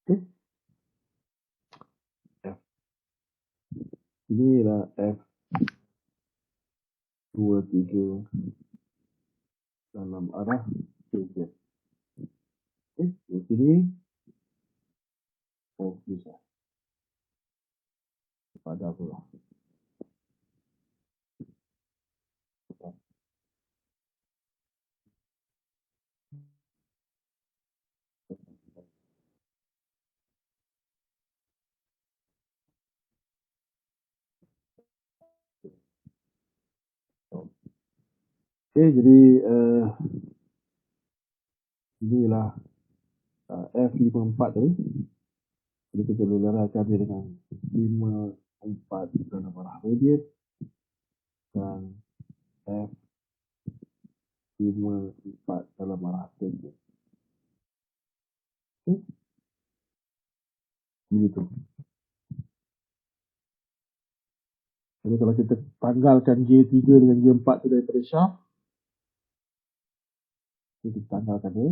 okay. F. Ini adalah F23 dalam arah KZ. Okay. Di sini bisa pada pula. Okay, jadi inilah F54 tadi. Jadi kita boleh leraikan dia dengan 54 dalam arah radius dan F54 dalam arah tangent. Okay. Begitu. Jadi kalau kita tanggalkan gear 3 dengan gear 4 tu daripada shaft, kita tanggalkan dia.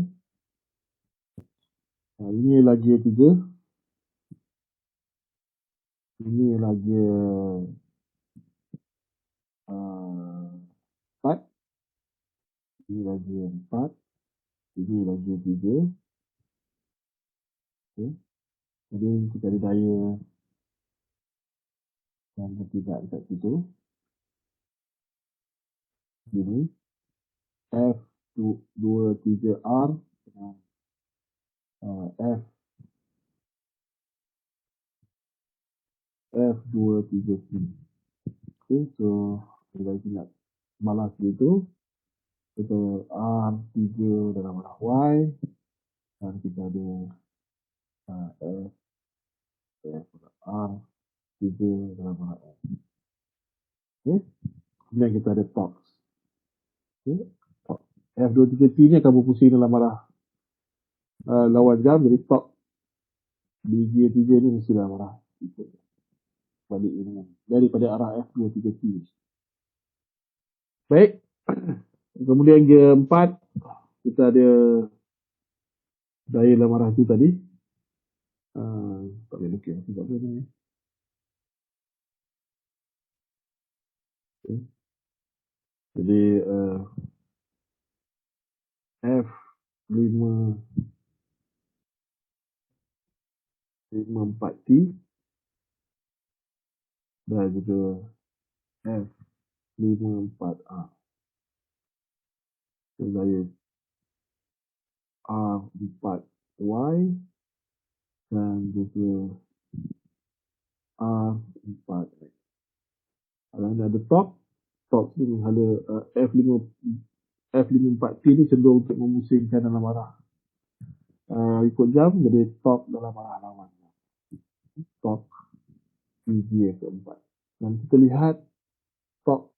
Ini adalah gear 3. Ini adalah gear 4. Ini adalah gear 4. Ini adalah gear 3. Okay. Jadi kita ada daya yang bertindak dekat situ. Ini F23R dengan F23C. Okay, so kita nak balas gitu. Kita R3 dalam arah Y. Dan kita ada F, R3 dalam arah X. Okay. Kemudian kita ada torque. Okay. F233 ni akan berpusing dalam arah lawan jam. Jadi torque di gear 3 ni mesti dalam arah ikut balik ini daripada arah F233. Baik. Kemudian gear 4 kita ada daya dalam arah tu tadi. Tak boleh lukis tak boleh ni. Okay. Jadi F54T dan juga F54A. Daya R4Y dan juga R4X. Kalau anda ada torque ni menghala F54T ni cenderung untuk memusingkan dalam arah ikut jam, jadi torque dalam arah lawan. Torque di gear keempat. Dan kita lihat torque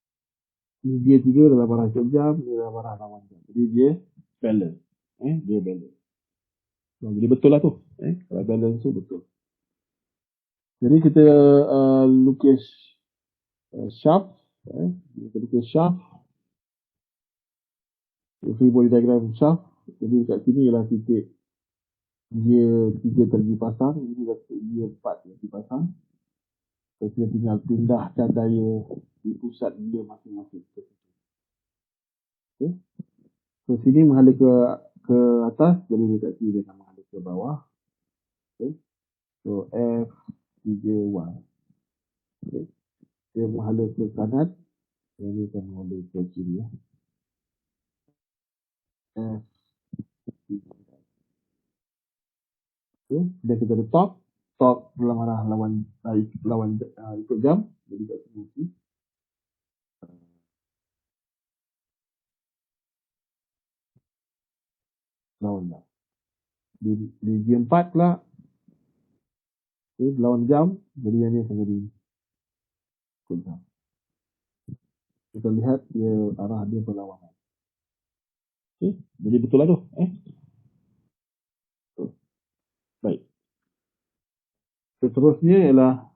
di gear 3 dalam arah ikut jam, dia dalam arah lawan jam. Jadi dia balance. Dia balance. Jadi betul lah tu. Kalau balance tu betul. Jadi kita lukis shaft. Kita lukis shaft. Free body diagram shaft. Jadi kat sini ialah titik gear 3 tadi dipasang. Ini dah titik gear 4 yang dipasang. Kita tinggal pindahkan daya di pusat gear masing-masing. Okay. So sini menghala ke atas. Jadi dekat sini dia akan menghala ke bawah. Okay. So F3Y. Okay. Dia menghala ke kanan. Yang ini akan menghala ke kiri. F3Y. Okay. Dan kita ada torque dalam arah lawan ikut jam. Jadi kat sini lawan jam. Di gear 4 pula lawan jam. Jadi yang ni akan jadi ikut jam. Kita lihat dia arah dia berlawanan. Okay. Jadi betul lah tu. Baik. Seterusnya ialah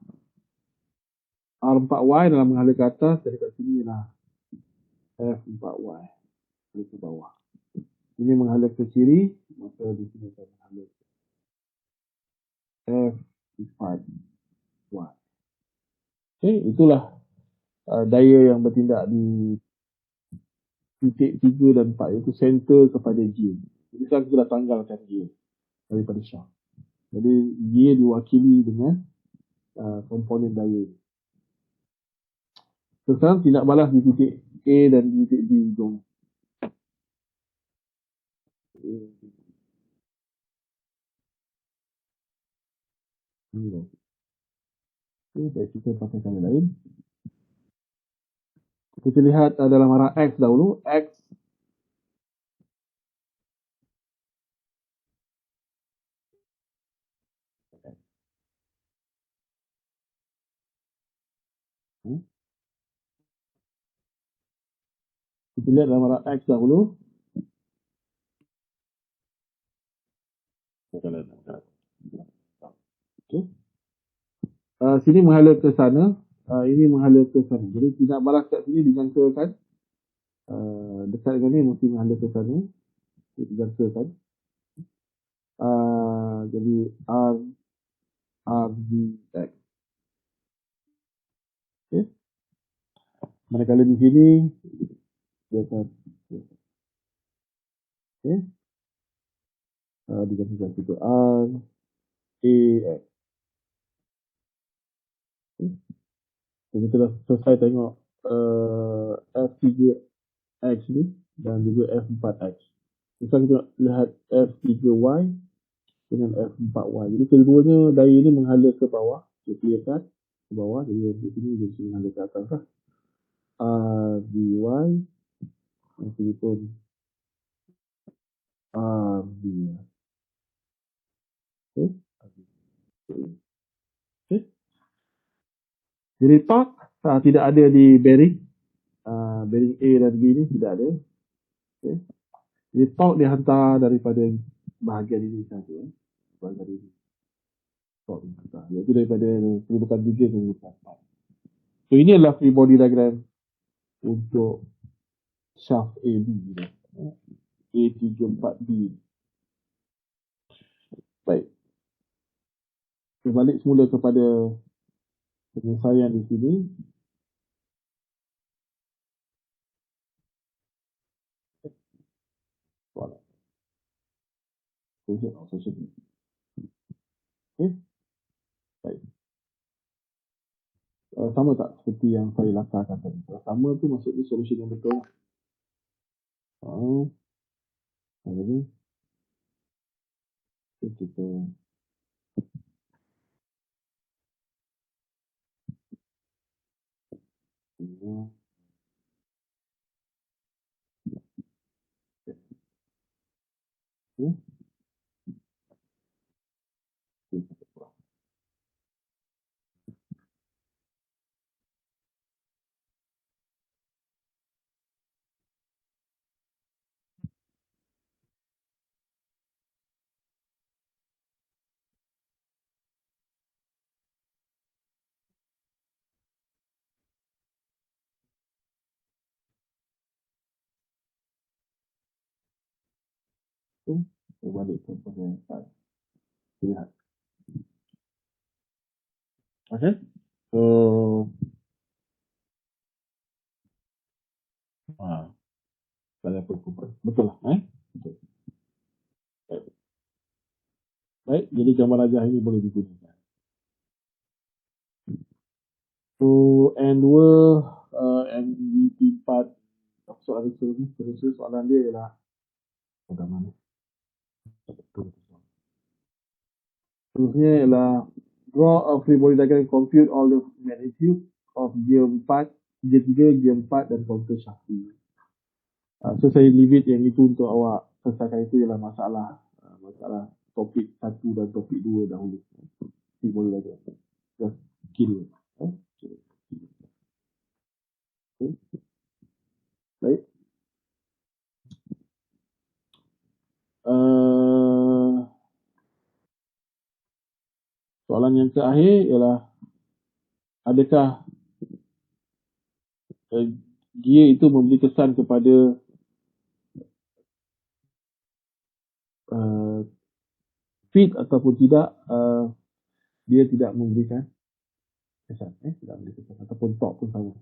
R4Y dalam menghala ke atas. Dari kat sini ialah F4Y. Ke bawah. Ini menghala ke kiri. Maka di sini akan menghala F5Y. Okay. Itulah daya yang bertindak di titik 3 dan 4. Iaitu center kepada gear. Jadi sekarang kita dah tanggalkan gear daripada shaft. Jadi gear diwakili dengan komponen daya. Sekarang tindak balas di titik A dan di titik B hujung. Okay, kita pakai cara lain. Kita lihat dalam arah X dahulu. X kita lihat dalam arah X dahulu. Okay. Sini menghala ke sana. Ini menghala ke sana. Jadi tindak balas kat sini dijangkakan. Dekat dengan ni mesti menghala ke sana. Dijangkakan. Jadi R, B, X. Okay. Manakala di sini dia akan okay. Digantikan situ R, A, X. Okay. So, kita dah selesai tengok F3X ni dan juga F4X. Sekarang kita lihat F3Y dengan F4Y. Jadi keduanya daya ni menghala ke bawah. Dia clearkan ke bawah. Jadi di sini dia menghala ke atas lah. R, B, Y. Meskipun dia. Okay. Okay. Jadi torque tidak ada di bearing. Bearing A dan B ni tidak ada. Okay. Jadi torque dihantar daripada bahagian ini saja. Bahagian ini. Torque dihantar. Iaitu daripada kedudukan 3 ke kedudukan 4. So ini adalah free body diagram untuk shaft AB ni. A34B. Baik. Berbalik semula kepada penyelesaian di sini. Soalan. Okay. Baik. Sama tak seperti yang saya lakarkan tadi? Sama tu maksudnya solusi yang betul. Ada ni. Kita berbalik kepada saya. Lihat. Okay. So, saya berkumpul. Betul lah. Betul. Baik. Baik, jadi gambar rajah ini boleh digunakan. So, N2, NVT 4, soalan soalan dia ialah bagaimana? Terusnya ialah draw a free body diagram, compute all the magnitude of gear 4, gear 3, gear 4 dan counter shaft. So saya leave it yang itu untuk awak selesaikan. Itu ialah masalah topik 1 dan topik 2 dahulu. Free body diagram. Just skill. Okay. Baik. Soalan yang terakhir ialah adakah gear itu memberi kesan kepada fit ataupun tidak. Dia tidak memberikan kesan, tidak memberi kesan, ataupun torque pun sama,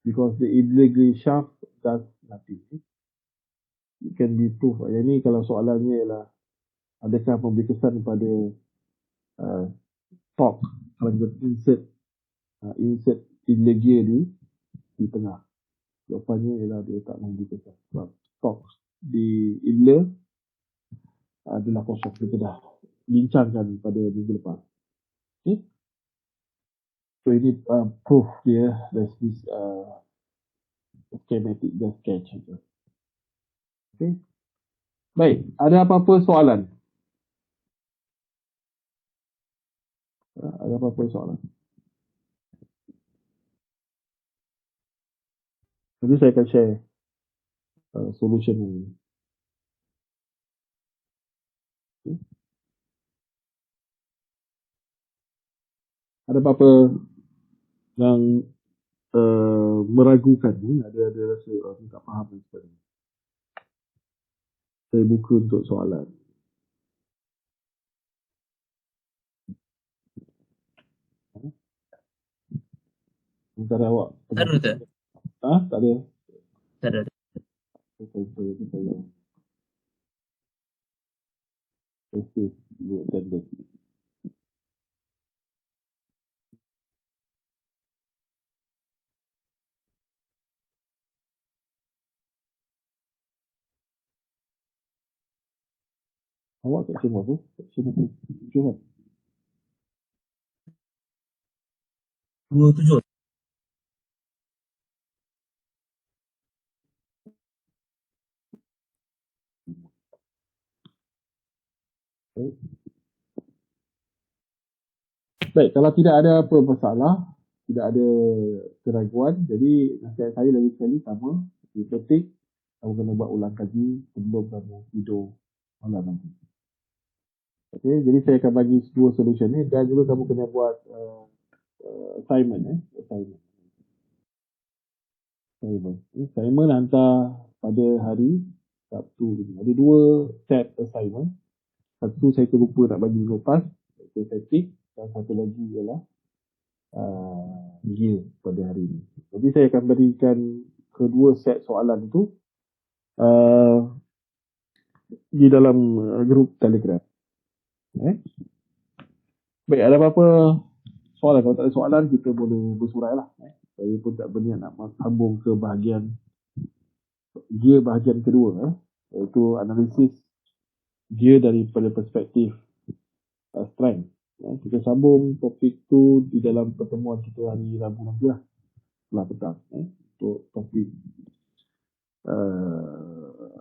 because the illegal shaft does nothing. It can be proved. Yang ni kalau soalannya ialah adakah memberi kesan kepada torque kalau kita insert inlet gear di tengah. Jawapannya ialah dia tak memberi kesan sebab torque di inlet adalah kosong. Kita dah bincangkan pada minggu lepas. Okay. So ini proof dia. There's this schematic, just sketch. Okay. Baik, ada apa-apa soalan? Ada apa-apa soalan? Nanti saya akan share solution ini. Okay. Ada apa-apa yang meragukan ni? Ada rasa tak faham dan sebagainya. Saya buka untuk soalan. Sementara awak Tak ada. tak ada. Tak ada. Awak tak semua tu? Cuma 27. Baik, kalau tidak ada apa masalah, tidak ada keraguan, jadi nasihat saya lagi sekali sama, ketik, kamu kena buat ulang kaji sebelum kamu tidur malam nanti. Okay, jadi saya akan bagi dua solution ni, dan juga kamu kena buat assignment. Assignment hantar pada hari Sabtu ini. Ada dua set assignment. Satu saya terlupa nak bagi minggu lepas, iaitu static, dan satu lagi ialah gear pada hari ini. Jadi saya akan berikan kedua set soalan itu di dalam grup Telegram. Baik, ada apa-apa soalan? Kalau tak ada soalan, kita boleh bersurai lah. Saya pun tak berniat nak sambung ke bahagian gear bahagian kedua, iaitu analisis gear daripada perspektif strength. Kita sambung topik tu di dalam pertemuan kita hari Rabu nanti lah, setelah petang, untuk topik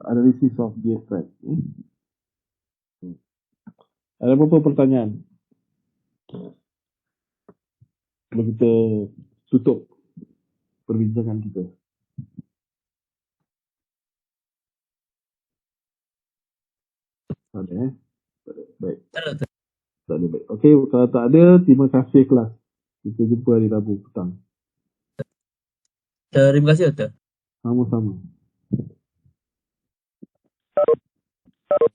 analisis of gear strength. Ada apa-apa pertanyaan? Sebelum kita tutup perbincangan kita. Ada baik. Tak ada baik. Okey, kalau tak ada, terima kasih kelas. Kita jumpa hari Rabu petang. Terima kasih, Doktor. Sama-sama.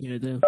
Ya, Doktor.